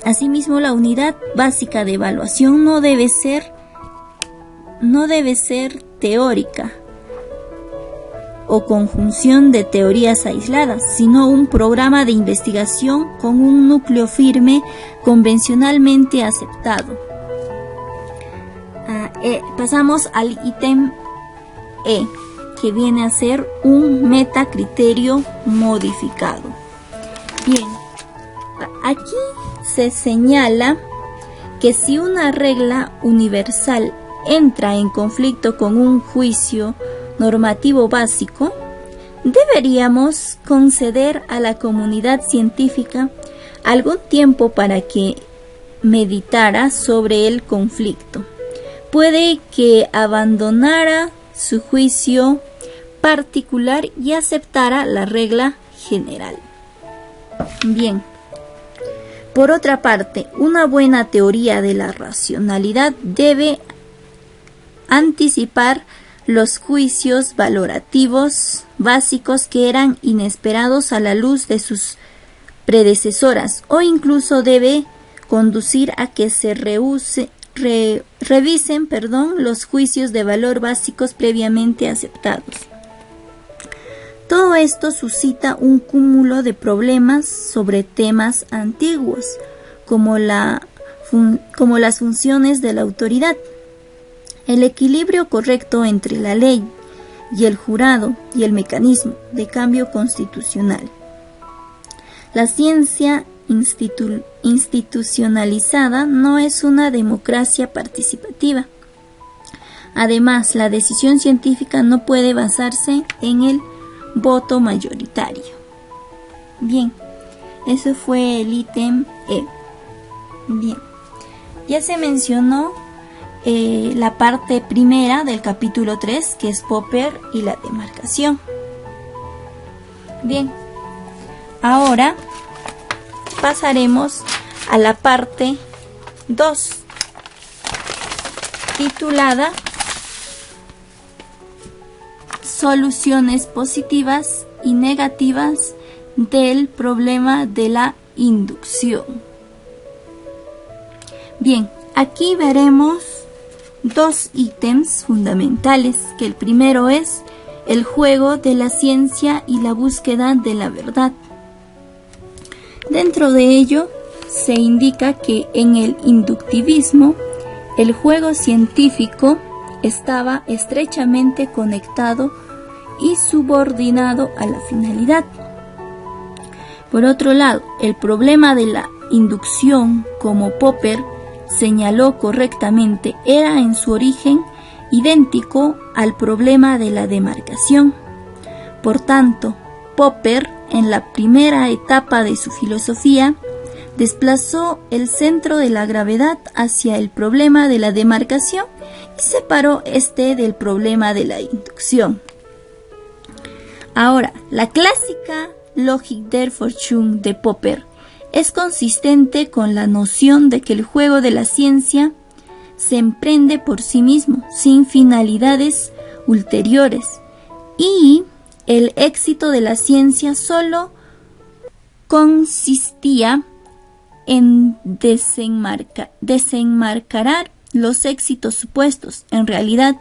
Asimismo, la unidad básica de evaluación no debe ser teórica o conjunción de teorías aisladas, sino un programa de investigación con un núcleo firme convencionalmente aceptado. Pasamos al ítem E, que viene a ser un metacriterio modificado. Bien, aquí se señala que si una regla universal entra en conflicto con un juicio normativo básico, deberíamos conceder a la comunidad científica algún tiempo para que meditara sobre el conflicto. Puede que abandonara su juicio particular y aceptara la regla general. Bien. Por otra parte, una buena teoría de la racionalidad debe anticipar los juicios valorativos básicos que eran inesperados a la luz de sus predecesoras, o incluso debe conducir a que se revisen los juicios de valor básicos previamente aceptados. Todo esto suscita un cúmulo de problemas sobre temas antiguos, como las funciones de la autoridad, el equilibrio correcto entre la ley y el jurado y el mecanismo de cambio constitucional. La ciencia institucionalizada no es una democracia participativa. Además, la decisión científica no puede basarse en el voto mayoritario. Bien, eso fue el ítem E. Bien, ya se mencionó la parte primera del capítulo 3, que es Popper y la demarcación. Bien, ahora pasaremos a la parte 2, titulada Soluciones positivas y negativas del problema de la inducción. Bien, aquí veremos dos ítems fundamentales, que el primero es el juego de la ciencia y la búsqueda de la verdad. Dentro de ello se indica que en el inductivismo el juego científico estaba estrechamente conectado y subordinado a la finalidad. Por otro lado, el problema de la inducción, como Popper señaló correctamente, era en su origen idéntico al problema de la demarcación. Por tanto, Popper, en la primera etapa de su filosofía, desplazó el centro de la gravedad hacia el problema de la demarcación y separó este del problema de la inducción. Ahora, la clásica Logik der Forschung de Popper es consistente con la noción de que el juego de la ciencia se emprende por sí mismo, sin finalidades ulteriores, y el éxito de la ciencia solo consistía en desenmascarar los éxitos supuestos. En realidad,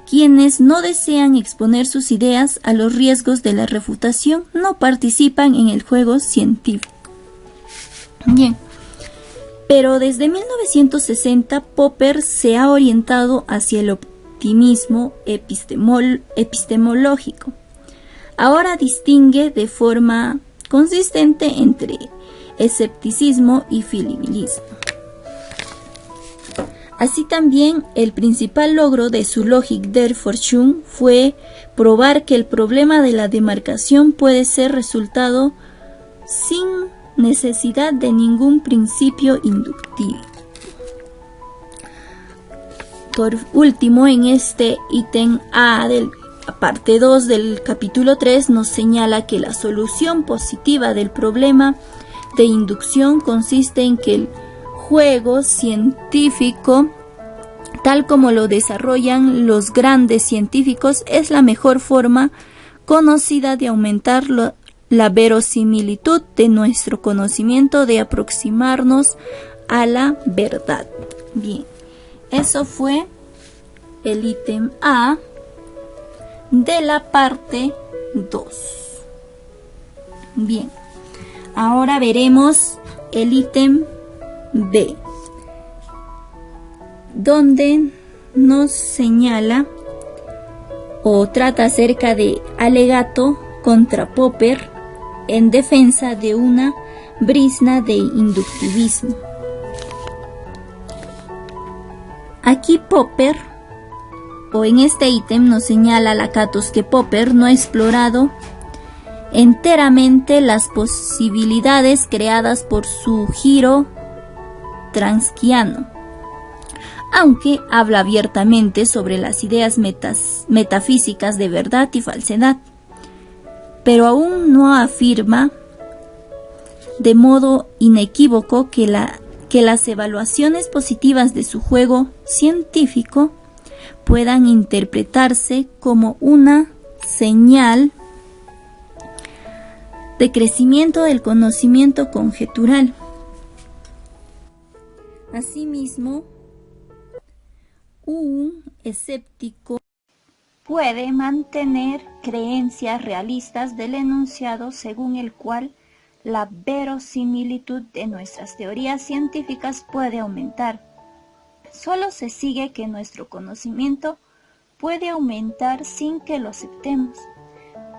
Quienes no desean exponer sus ideas a los riesgos de la refutación no participan en el juego científico. Bien, pero desde 1960 Popper se ha orientado hacia el optimismo epistemológico. Ahora distingue de forma consistente entre escepticismo y filibulismo. Así también, el principal logro de su Logik der Forschung fue probar que el problema de la demarcación puede ser resuelto sin necesidad de ningún principio inductivo. Por último, en este ítem A del parte 2 del capítulo 3 nos señala que la solución positiva del problema de inducción consiste en que el juego científico, tal como lo desarrollan los grandes científicos, es la mejor forma conocida de aumentar la verosimilitud de nuestro conocimiento, de aproximarnos a la verdad. Bien, eso fue el ítem A de la parte 2. Bien, ahora veremos el ítem B, donde nos señala o trata acerca de alegato contra Popper en defensa de una brizna de inductivismo. Aquí Popper, o en este ítem, nos señala Lakatos que Popper no ha explorado enteramente las posibilidades creadas por su giro transkiano, aunque habla abiertamente sobre las ideas metafísicas de verdad y falsedad, pero aún no afirma de modo inequívoco que las evaluaciones positivas de su juego científico puedan interpretarse como una señal de crecimiento del conocimiento conjetural. Asimismo, un escéptico puede mantener creencias realistas del enunciado según el cual la verosimilitud de nuestras teorías científicas puede aumentar. Solo se sigue que nuestro conocimiento puede aumentar sin que lo aceptemos,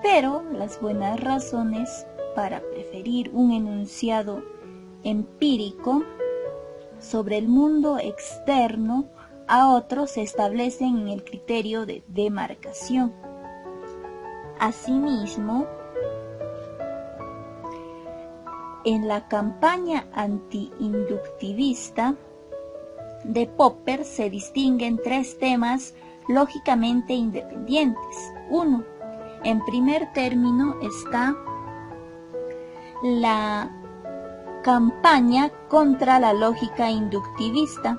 pero las buenas razones para preferir un enunciado empírico sobre el mundo externo a otro se establecen en el criterio de demarcación. Asimismo, en la campaña anti-inductivista de Popper se distinguen tres temas lógicamente independientes. 1. En primer término está la campaña contra la lógica inductivista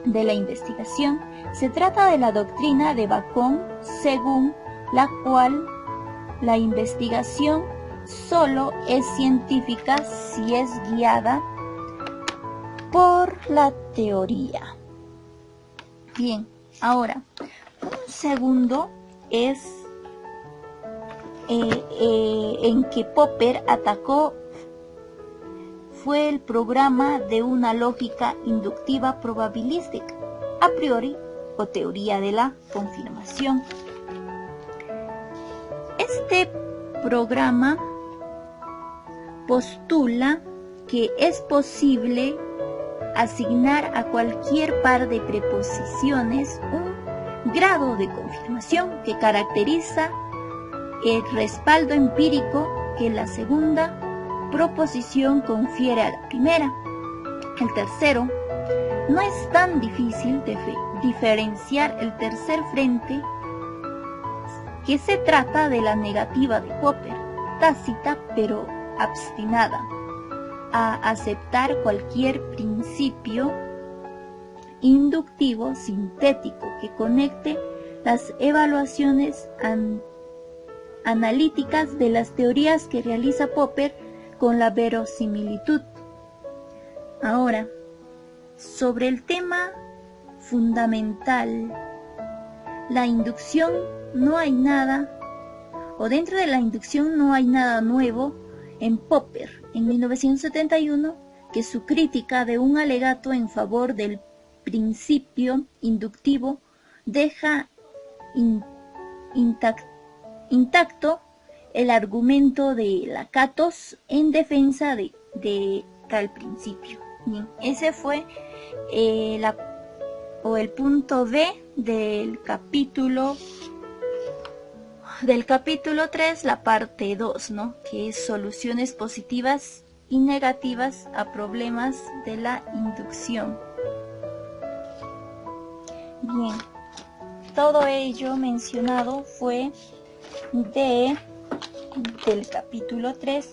de la investigación. Se trata de la doctrina de Bacon, según la cual la investigación solo es científica si es guiada por la teoría. Bien, ahora, un segundo es en que Popper atacó fue el programa de una lógica inductiva probabilística, a priori, o teoría de la confirmación. Este programa postula que es posible asignar a cualquier par de preposiciones un grado de confirmación que caracteriza el respaldo empírico que la segunda proposición confiere a la primera. El tercero, no es tan difícil diferenciar el tercer frente, que se trata de la negativa de Popper, tácita pero obstinada, a aceptar cualquier principio inductivo sintético que conecte las evaluaciones analíticas de las teorías que realiza Popper con la verosimilitud. Ahora, sobre el tema fundamental la inducción no hay nada, o dentro de la inducción no hay nada nuevo en Popper, en 1971, que su crítica de un alegato en favor del principio inductivo deja intacto el argumento de Lakatos en defensa de tal principio. Bien, ese fue el punto B del capítulo 3, la parte 2, ¿no? Que es soluciones positivas y negativas a problemas de la inducción. Bien, todo ello mencionado fue del capítulo 3,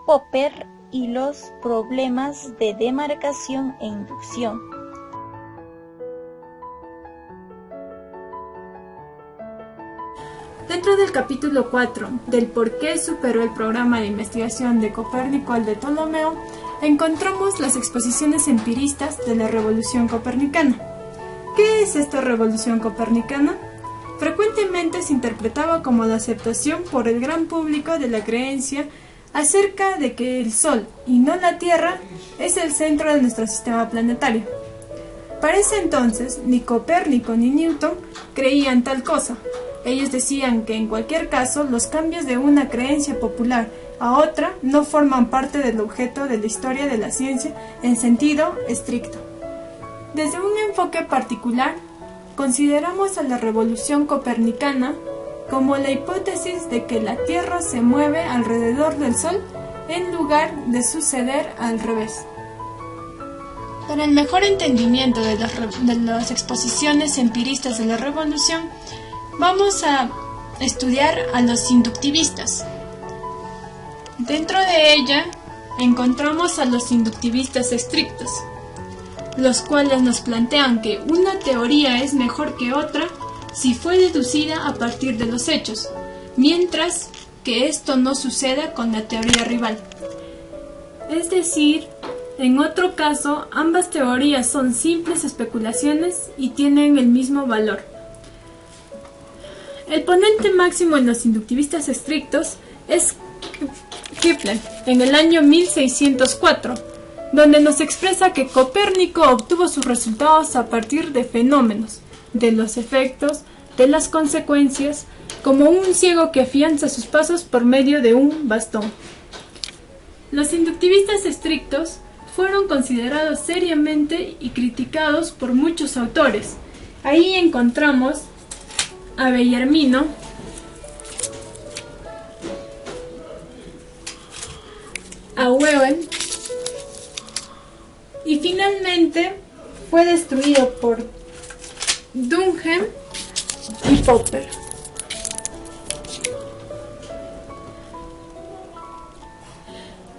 Popper y los problemas de demarcación e inducción. Dentro del capítulo 4, del por qué superó el programa de investigación de Copérnico al de Ptolomeo, encontramos las exposiciones empiristas de la revolución copernicana. ¿Qué es esta revolución copernicana? Frecuentemente se interpretaba como la aceptación por el gran público de la creencia acerca de que el Sol, y no la Tierra, es el centro de nuestro sistema planetario. Para ese entonces, ni Copérnico ni Newton creían tal cosa. Ellos decían que en cualquier caso los cambios de una creencia popular a otra no forman parte del objeto de la historia de la ciencia en sentido estricto. Desde un enfoque particular, consideramos a la revolución copernicana como la hipótesis de que la Tierra se mueve alrededor del Sol en lugar de suceder al revés. Para el mejor entendimiento de las exposiciones empiristas de la revolución, vamos a estudiar a los inductivistas. Dentro de ella encontramos a los inductivistas estrictos, los cuales nos plantean que una teoría es mejor que otra si fue deducida a partir de los hechos, mientras que esto no suceda con la teoría rival. Es decir, en otro caso, ambas teorías son simples especulaciones y tienen el mismo valor. El ponente máximo en los inductivistas estrictos es Kepler, en el año 1604, donde nos expresa que Copérnico obtuvo sus resultados a partir de fenómenos, de los efectos, de las consecuencias, como un ciego que afianza sus pasos por medio de un bastón. Los inductivistas estrictos fueron considerados seriamente y criticados por muchos autores. Ahí encontramos a Bellarmino, a Whewell, y finalmente fue destruido por Dunham y Popper.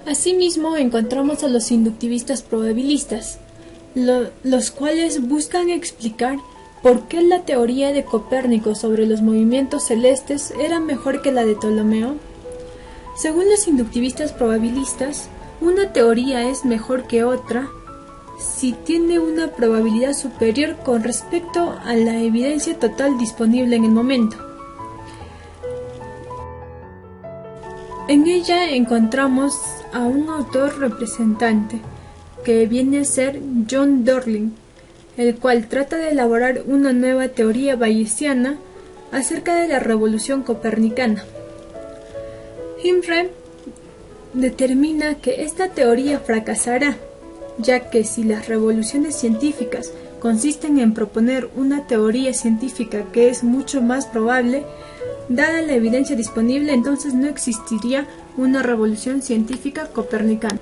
Asimismo encontramos a los inductivistas probabilistas, los cuales buscan explicar por qué la teoría de Copérnico sobre los movimientos celestes era mejor que la de Ptolomeo. Según los inductivistas probabilistas, una teoría es mejor que otra si tiene una probabilidad superior con respecto a la evidencia total disponible en el momento. En ella encontramos a un autor representante, que viene a ser John Dorling, el cual trata de elaborar una nueva teoría bayesiana acerca de la revolución copernicana. Imre determina que esta teoría fracasará, ya que si las revoluciones científicas consisten en proponer una teoría científica que es mucho más probable, dada la evidencia disponible, entonces no existiría una revolución científica copernicana.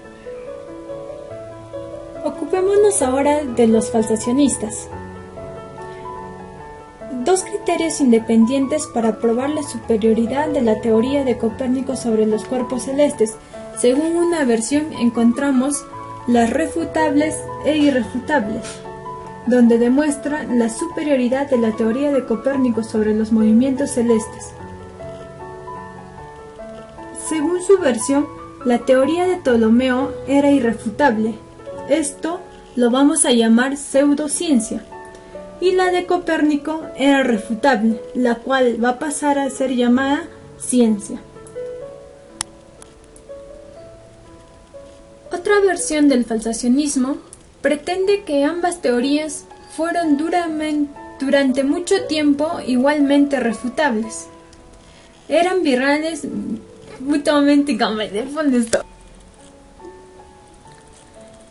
Ocupémonos ahora de los falsacionistas. Dos criterios independientes para probar la superioridad de la teoría de Copérnico sobre los cuerpos celestes. Según una versión encontramos las refutables e irrefutables, donde demuestra la superioridad de la teoría de Copérnico sobre los movimientos celestes. Según su versión, la teoría de Ptolomeo era irrefutable. Esto lo vamos a llamar pseudociencia. y la de Copérnico era refutable, la cual va a pasar a ser llamada ciencia. Otra versión del falsacionismo pretende que ambas teorías fueron durante mucho tiempo igualmente refutables. Eran virales mutuamente.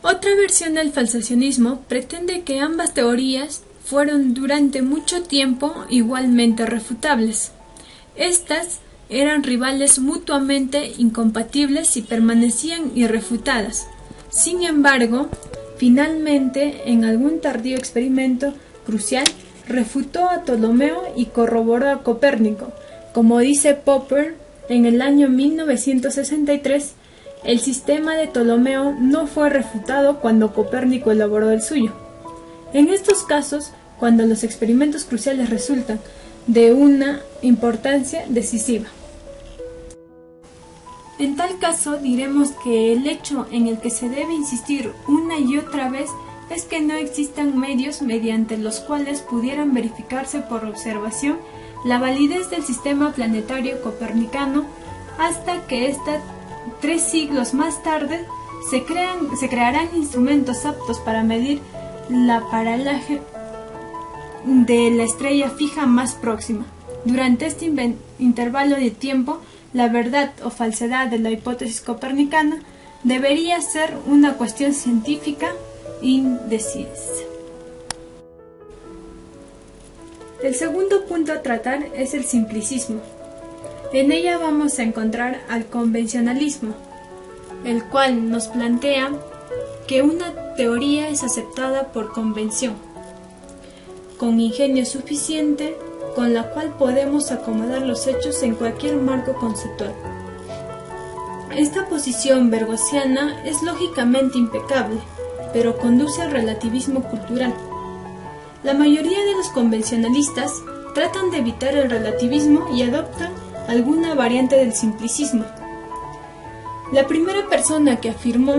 Otra versión del falsacionismo pretende que ambas teorías fueron durante mucho tiempo igualmente refutables. Estas eran rivales mutuamente incompatibles y permanecían irrefutadas. Sin embargo, finalmente, en algún tardío experimento crucial, refutó a Ptolomeo y corroboró a Copérnico. Como dice Popper, en el año 1963, el sistema de Ptolomeo no fue refutado cuando Copérnico elaboró el suyo. En estos casos, cuando los experimentos cruciales resultan de una importancia decisiva. En tal caso, diremos que el hecho en el que se debe insistir una y otra vez es que no existan medios mediante los cuales pudieran verificarse por observación la validez del sistema planetario copernicano, hasta que 3 siglos más tarde se crearán instrumentos aptos para medir la paralaje de la estrella fija más próxima. Durante este intervalo de tiempo, la verdad o falsedad de la hipótesis copernicana debería ser una cuestión científica indecisa. El segundo punto a tratar es el simplicismo. En ella vamos a encontrar al convencionalismo, el cual nos plantea que una teoría es aceptada por convención, con ingenio suficiente, con la cual podemos acomodar los hechos en cualquier marco conceptual. Esta posición bergosiana es lógicamente impecable, pero conduce al relativismo cultural. La mayoría de los convencionalistas tratan de evitar el relativismo y adoptan alguna variante del simplicismo. La primera persona que afirmó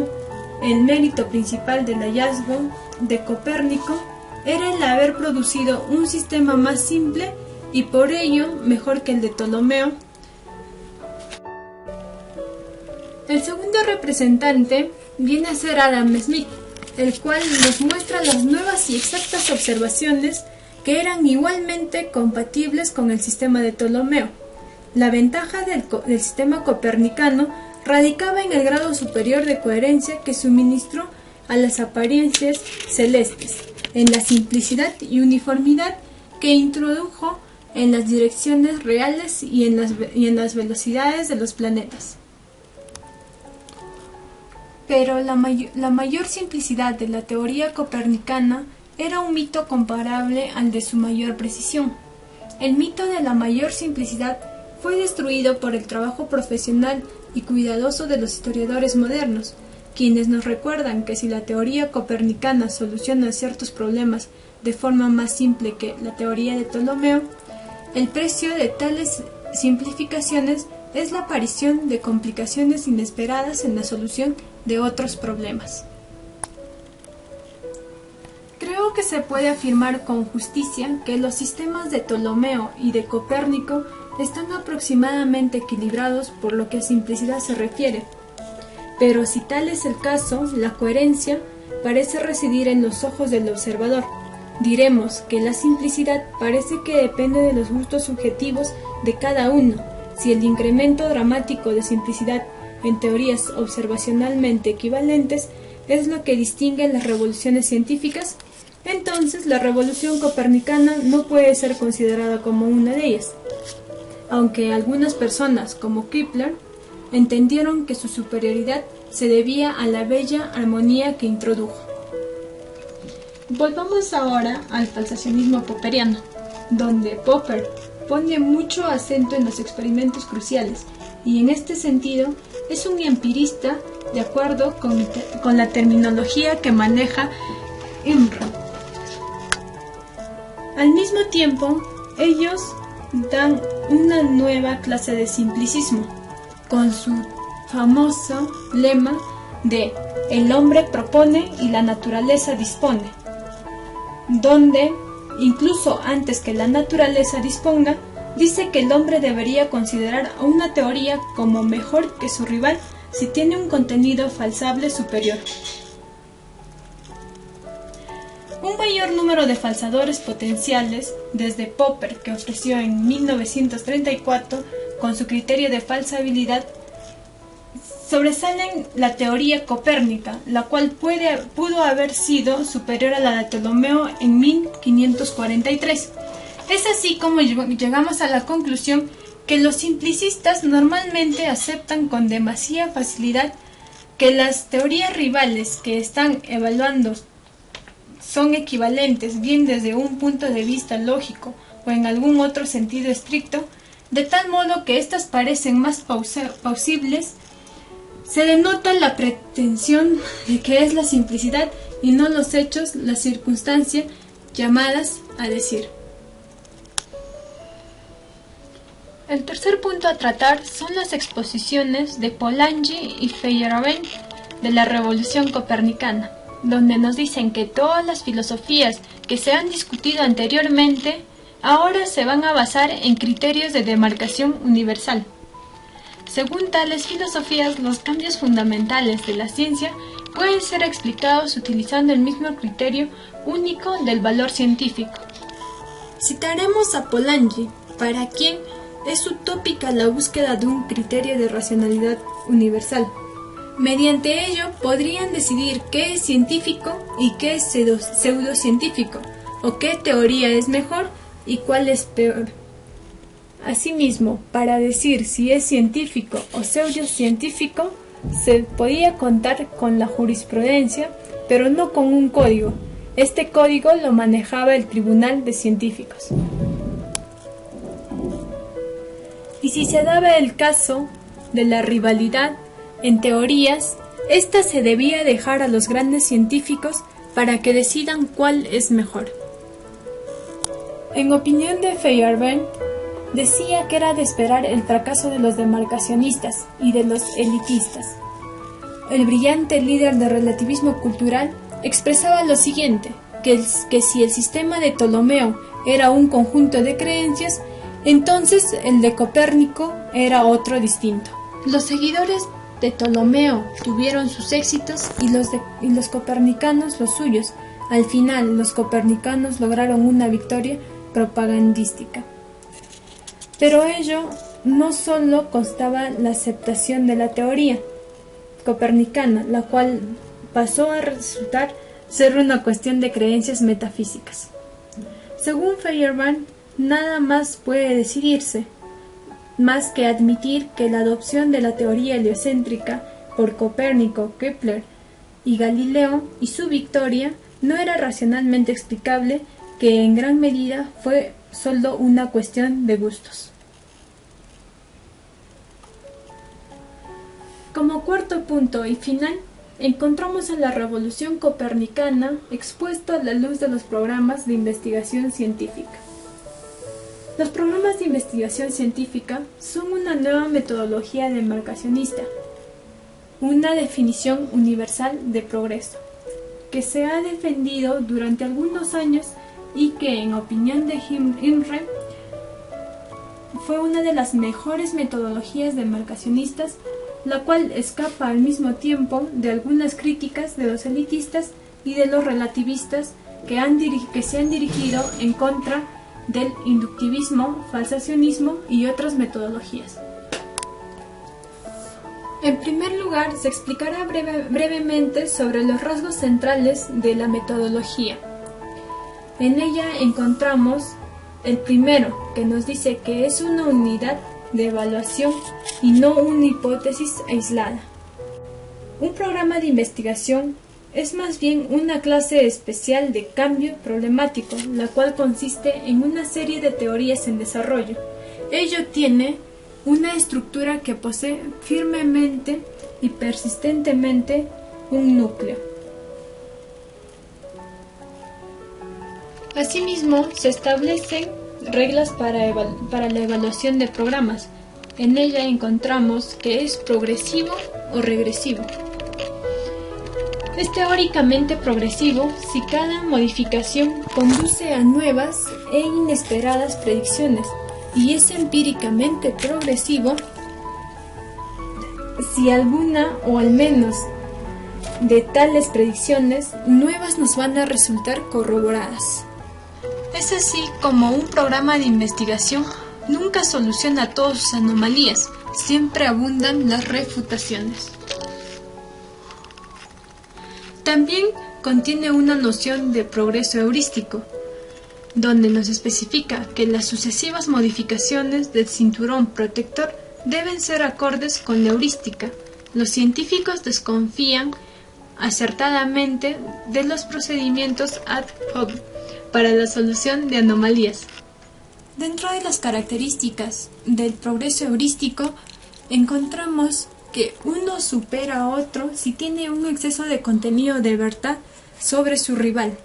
el mérito principal del hallazgo de Copérnico era el haber producido un sistema más simple y por ello mejor que el de Ptolomeo. El segundo representante viene a ser Adam Smith, el cual nos muestra las nuevas y exactas observaciones que eran igualmente compatibles con el sistema de Ptolomeo. La ventaja del sistema copernicano radicaba en el grado superior de coherencia que suministró a las apariencias celestes, en la simplicidad y uniformidad que introdujo en las direcciones reales y en las velocidades de los planetas. Pero la mayor simplicidad de la teoría copernicana era un mito comparable al de su mayor precisión. El mito de la mayor simplicidad fue destruido por el trabajo profesional y cuidadoso de los historiadores modernos, quienes nos recuerdan que si la teoría copernicana soluciona ciertos problemas de forma más simple que la teoría de Ptolomeo, el precio de tales simplificaciones es la aparición de complicaciones inesperadas en la solución de otros problemas. Creo que se puede afirmar con justicia que los sistemas de Ptolomeo y de Copérnico están aproximadamente equilibrados por lo que a simplicidad se refiere, pero si tal es el caso, la coherencia parece residir en los ojos del observador. Diremos que la simplicidad parece que depende de los gustos subjetivos de cada uno. Si el incremento dramático de simplicidad en teorías observacionalmente equivalentes es lo que distingue las revoluciones científicas, entonces la revolución copernicana no puede ser considerada como una de ellas, aunque algunas personas, como Kepler, entendieron que su superioridad se debía a la bella armonía que introdujo. Volvamos ahora al falsacionismo popperiano, donde Popper pone mucho acento en los experimentos cruciales y en este sentido es un empirista de acuerdo con la terminología que maneja Imre. Al mismo tiempo, ellos dan una nueva clase de simplicismo, con su famoso lema de el hombre propone y la naturaleza dispone, donde incluso antes que la naturaleza disponga, dice que el hombre debería considerar a una teoría como mejor que su rival si tiene un contenido falsable superior. Un mayor número de falsadores potenciales, desde Popper, que ofreció en 1934 con su criterio de falsabilidad, sobresalen la teoría copérnica, la cual pudo haber sido superior a la de Ptolomeo en 1543. Es así como llegamos a la conclusión que los simplicistas normalmente aceptan con demasiada facilidad que las teorías rivales que están evaluando son equivalentes bien desde un punto de vista lógico o en algún otro sentido estricto, de tal modo que éstas parecen más plausibles. Se denota la pretensión de que es la simplicidad y no los hechos, la circunstancia llamadas a decir. El tercer punto a tratar son las exposiciones de Polanyi y Feyerabend de la Revolución Copernicana, donde nos dicen que todas las filosofías que se han discutido anteriormente ahora se van a basar en criterios de demarcación universal. Según tales filosofías, los cambios fundamentales de la ciencia pueden ser explicados utilizando el mismo criterio único del valor científico. Citaremos a Polanyi, para quien es utópica la búsqueda de un criterio de racionalidad universal. Mediante ello podrían decidir qué es científico y qué es pseudocientífico, o qué teoría es mejor y cuál es peor. Asimismo, para decir si es científico o pseudocientífico, se podía contar con la jurisprudencia, pero no con un código. Este código lo manejaba el Tribunal de Científicos. Y si se daba el caso de la rivalidad en teorías, esta se debía dejar a los grandes científicos para que decidan cuál es mejor. En opinión de Feyerabend, decía que era de esperar el fracaso de los demarcacionistas y de los elitistas. El brillante líder del relativismo cultural expresaba lo siguiente, que si el sistema de Ptolomeo era un conjunto de creencias, entonces el de Copérnico era otro distinto. Los seguidores de Ptolomeo tuvieron sus éxitos y los copernicanos los suyos. Al final, los copernicanos lograron una victoria propagandística. Pero ello no solo constaba la aceptación de la teoría copernicana, la cual pasó a resultar ser una cuestión de creencias metafísicas. Según Feyerabend, nada más puede decidirse, más que admitir que la adopción de la teoría heliocéntrica por Copérnico, Kepler y Galileo y su victoria no era racionalmente explicable, que en gran medida fue solo una cuestión de gustos. Como cuarto punto y final, encontramos a la revolución copernicana expuesto a la luz de los programas de investigación científica. Los programas de investigación científica son una nueva metodología demarcacionista, una definición universal de progreso, que se ha defendido durante algunos años y que, en opinión de Imre, fue una de las mejores metodologías demarcacionistas, la cual escapa al mismo tiempo de algunas críticas de los elitistas y de los relativistas que se han dirigido en contra del inductivismo, falsacionismo y otras metodologías. En primer lugar, se explicará brevemente sobre los rasgos centrales de la metodología. En ella encontramos el primero, que nos dice que es una unidad de evaluación y no una hipótesis aislada. Un programa de investigación es más bien una clase especial de cambio problemático, la cual consiste en una serie de teorías en desarrollo. Ello tiene una estructura que posee firmemente y persistentemente un núcleo. Asimismo, se establecen reglas para la evaluación de programas. En ella encontramos que es progresivo o regresivo. Es teóricamente progresivo si cada modificación conduce a nuevas e inesperadas predicciones, y es empíricamente progresivo si alguna o al menos de tales predicciones nuevas nos van a resultar corroboradas. Es así como un programa de investigación nunca soluciona todas sus anomalías, siempre abundan las refutaciones. También contiene una noción de progreso heurístico, donde nos especifica que las sucesivas modificaciones del cinturón protector deben ser acordes con la heurística. Los científicos desconfían acertadamente de los procedimientos ad hoc para la solución de anomalías. Dentro de las características del progreso heurístico encontramos que uno supera a otro si tiene un exceso de contenido de verdad sobre su rival.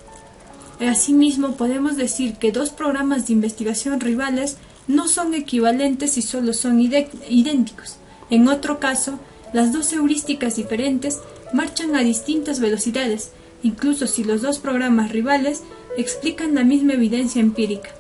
Asimismo, podemos decir que dos programas de investigación rivales no son equivalentes si solo son idénticos. En otro caso, las dos heurísticas diferentes marchan a distintas velocidades, incluso si los dos programas rivales explican la misma evidencia empírica.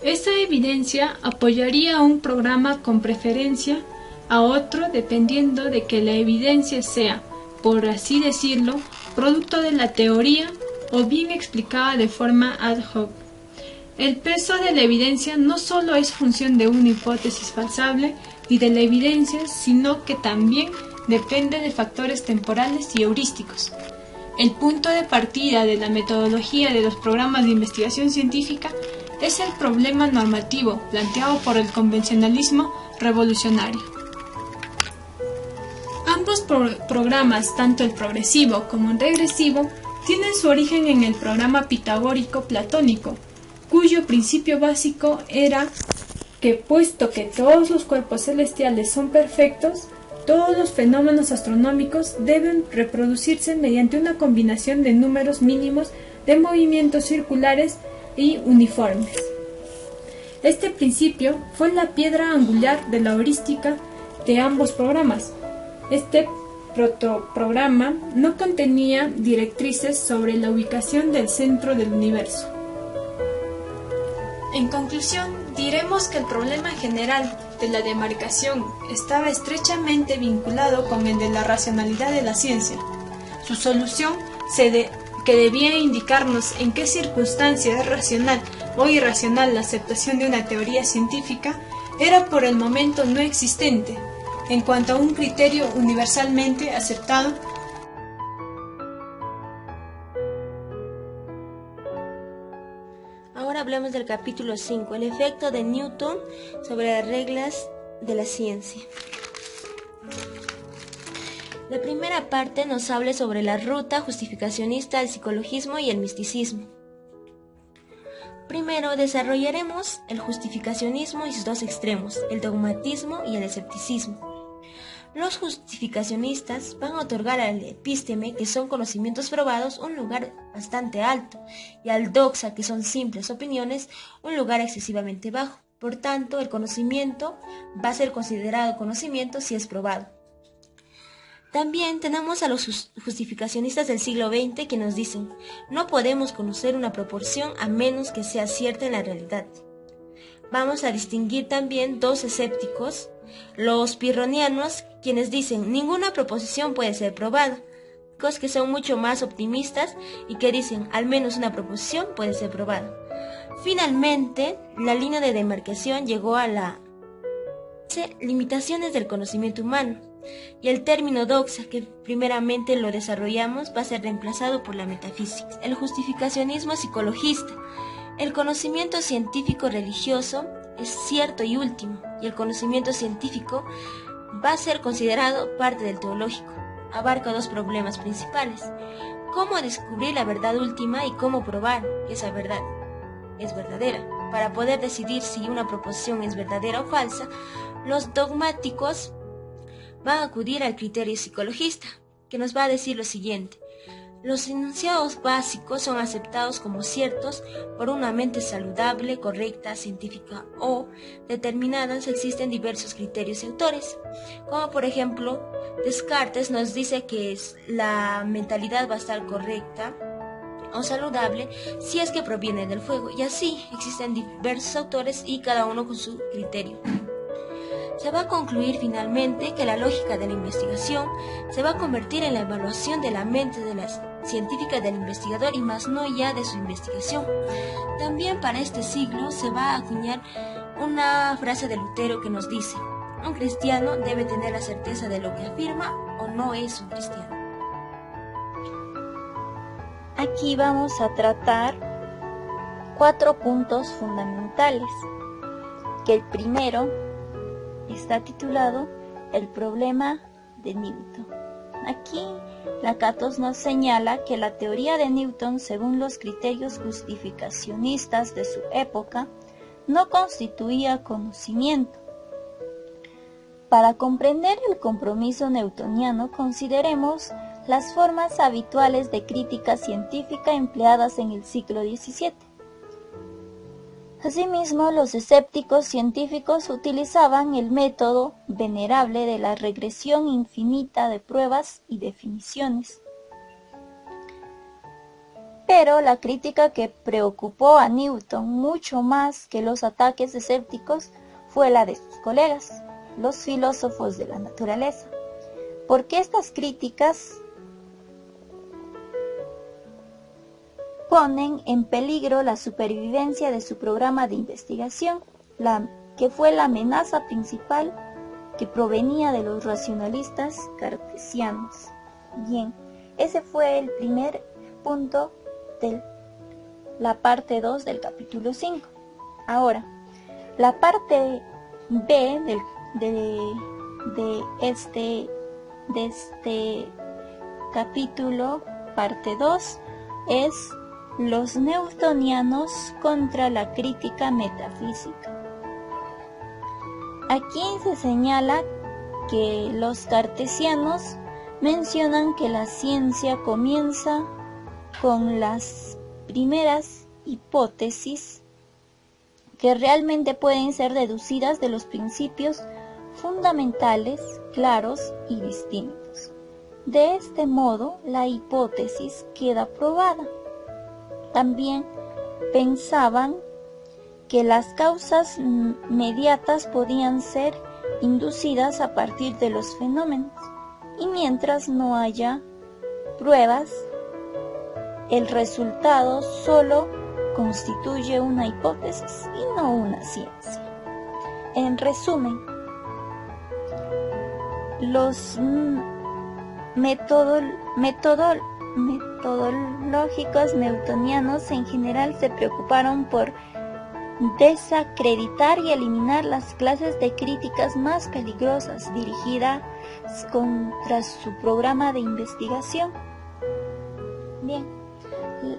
Esa evidencia apoyaría a un programa con preferencia a otro dependiendo de que la evidencia sea, por así decirlo, producto de la teoría o bien explicada de forma ad hoc. El peso de la evidencia no solo es función de una hipótesis falsable y de la evidencia, sino que también depende de factores temporales y heurísticos. El punto de partida de la metodología de los programas de investigación científica es el problema normativo planteado por el convencionalismo revolucionario. Ambos programas, tanto el progresivo como el regresivo, tienen su origen en el programa pitagórico platónico, cuyo principio básico era que, puesto que todos los cuerpos celestiales son perfectos, todos los fenómenos astronómicos deben reproducirse mediante una combinación de números mínimos de movimientos circulares y uniformes. Este principio fue la piedra angular de la heurística de ambos programas. Este protoprograma no contenía directrices sobre la ubicación del centro del universo. En conclusión, diremos que el problema general de la demarcación estaba estrechamente vinculado con el de la racionalidad de la ciencia. Su solución que debía indicarnos en qué circunstancia es racional o irracional la aceptación de una teoría científica, era por el momento no existente, en cuanto a un criterio universalmente aceptado. Ahora hablemos del capítulo 5, el efecto de Newton sobre las reglas de la ciencia. La primera parte nos habla sobre la ruta justificacionista del psicologismo y el misticismo. Primero desarrollaremos el justificacionismo y sus dos extremos, el dogmatismo y el escepticismo. Los justificacionistas van a otorgar al epísteme, que son conocimientos probados, un lugar bastante alto, y al doxa, que son simples opiniones, un lugar excesivamente bajo. Por tanto, el conocimiento va a ser considerado conocimiento si es probado. También tenemos a los justificacionistas del siglo XX que nos dicen: no podemos conocer una proporción a menos que sea cierta en la realidad. Vamos a distinguir también dos escépticos, los pirronianos, quienes dicen ninguna proposición puede ser probada, los que son mucho más optimistas y que dicen al menos una proposición puede ser probada. Finalmente, la línea de demarcación llegó a las limitaciones del conocimiento humano, y el término doxa, que primeramente lo desarrollamos, va a ser reemplazado por la metafísica. El justificacionismo psicologista: el conocimiento científico religioso es cierto y último, y el conocimiento científico va a ser considerado parte del teológico. Abarca dos problemas principales: cómo descubrir la verdad última y cómo probar que esa verdad es verdadera. Para poder decidir si una proposición es verdadera o falsa, los dogmáticos van a acudir al criterio psicologista, que nos va a decir lo siguiente: Los enunciados básicos son aceptados como ciertos por una mente saludable, correcta, científica o determinadas. Existen diversos criterios y autores, como por ejemplo, Descartes nos dice que la mentalidad va a estar correcta o saludable si es que proviene del fuego, y así existen diversos autores y cada uno con su criterio. Se va a concluir finalmente que la lógica de la investigación se va a convertir en la evaluación de la mente de la científica del investigador y más no ya de su investigación. También para este siglo se va a acuñar una frase de Lutero que nos dice: un cristiano debe tener la certeza de lo que afirma o no es un cristiano. Aquí vamos a tratar 4 puntos fundamentales, que el primero está titulado El problema de Newton. Aquí Lakatos nos señala que la teoría de Newton, según los criterios justificacionistas de su época, no constituía conocimiento. Para comprender el compromiso newtoniano, consideremos las formas habituales de crítica científica empleadas en el siglo XVII. Asimismo, los escépticos científicos utilizaban el método venerable de la regresión infinita de pruebas y definiciones. Pero la crítica que preocupó a Newton mucho más que los ataques escépticos fue la de sus colegas, los filósofos de la naturaleza, porque estas críticas ponen en peligro la supervivencia de su programa de investigación, que fue la amenaza principal que provenía de los racionalistas cartesianos. Bien, ese fue el primer punto de la parte 2 del capítulo 5. Ahora, la parte B de este capítulo, parte 2, es los newtonianos contra la crítica metafísica. Aquí se señala que los cartesianos mencionan que la ciencia comienza con las primeras hipótesis que realmente pueden ser deducidas de los principios fundamentales, claros y distintos. De este modo, la hipótesis queda probada. También pensaban que las causas mediatas podían ser inducidas a partir de los fenómenos, y mientras no haya pruebas, el resultado solo constituye una hipótesis y no una ciencia. En resumen, los metodológicos newtonianos en general se preocuparon por desacreditar y eliminar las clases de críticas más peligrosas dirigidas contra su programa de investigación. Bien,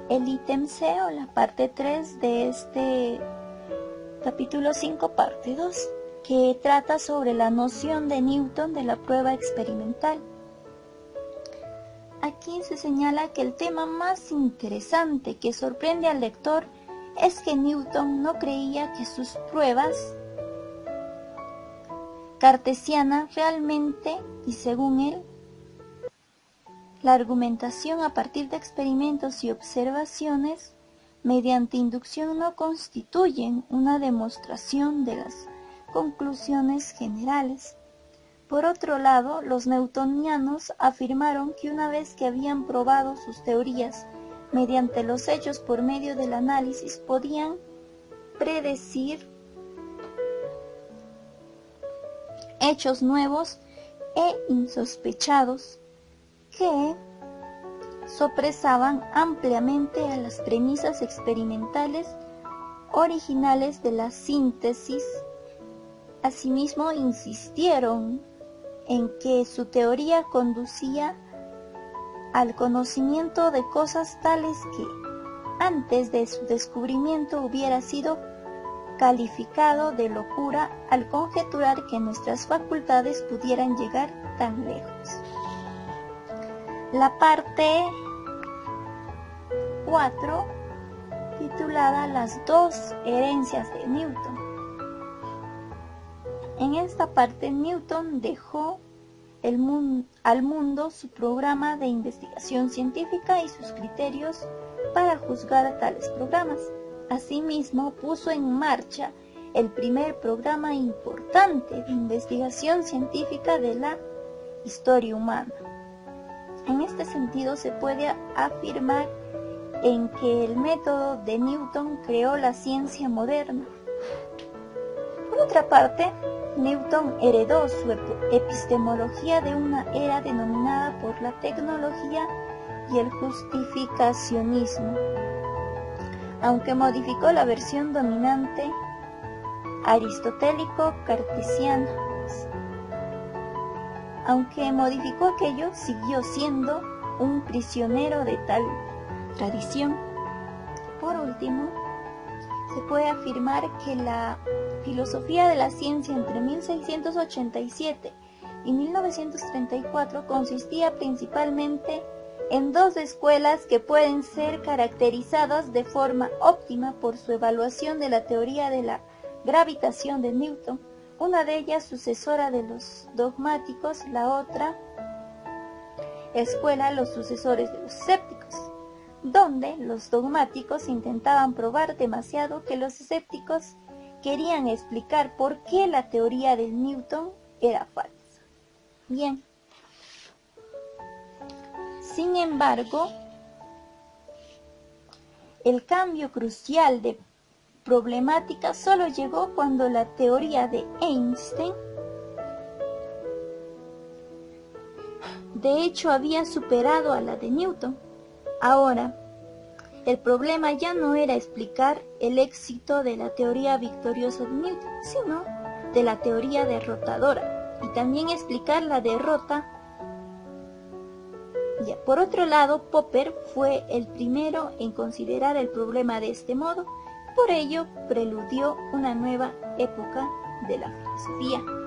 el ítem C o la parte 3 de este capítulo 5, parte 2, que trata sobre la noción de Newton de la prueba experimental. Aquí se señala que el tema más interesante que sorprende al lector es que Newton no creía que sus pruebas cartesianas realmente, y según él, la argumentación a partir de experimentos y observaciones mediante inducción no constituyen una demostración de las conclusiones generales. Por otro lado, los newtonianos afirmaron que una vez que habían probado sus teorías mediante los hechos por medio del análisis, podían predecir hechos nuevos e insospechados que sopresaban ampliamente a las premisas experimentales originales de la síntesis. Asimismo, insistieron en que su teoría conducía al conocimiento de cosas tales que antes de su descubrimiento hubiera sido calificado de locura al conjeturar que nuestras facultades pudieran llegar tan lejos. La parte 4, titulada Las dos herencias de Newton. En esta parte, Newton dejó al mundo su programa de investigación científica y sus criterios para juzgar tales programas. Asimismo, puso en marcha el primer programa importante de investigación científica de la historia humana. En este sentido, se puede afirmar en que el método de Newton creó la ciencia moderna. Por otra parte, Newton heredó su epistemología de una era denominada por la tecnología y el justificacionismo, aunque modificó la versión dominante aristotélico-cartesiana. Aunque modificó aquello, siguió siendo un prisionero de tal tradición. Por último, se puede afirmar que la filosofía de la ciencia entre 1687 y 1934 consistía principalmente en dos escuelas que pueden ser caracterizadas de forma óptima por su evaluación de la teoría de la gravitación de Newton, una de ellas sucesora de los dogmáticos, la otra escuela los sucesores de los escépticos, donde los dogmáticos intentaban probar demasiado que los escépticos querían explicar por qué la teoría de Newton era falsa. Bien. Sin embargo, el cambio crucial de problemática solo llegó cuando la teoría de Einstein, de hecho, había superado a la de Newton. Ahora, el problema ya no era explicar el éxito de la teoría victoriosa de Newton, sino de la teoría derrotadora, y también explicar la derrota. Ya, por otro lado, Popper fue el primero en considerar el problema de este modo, por ello preludió una nueva época de la filosofía.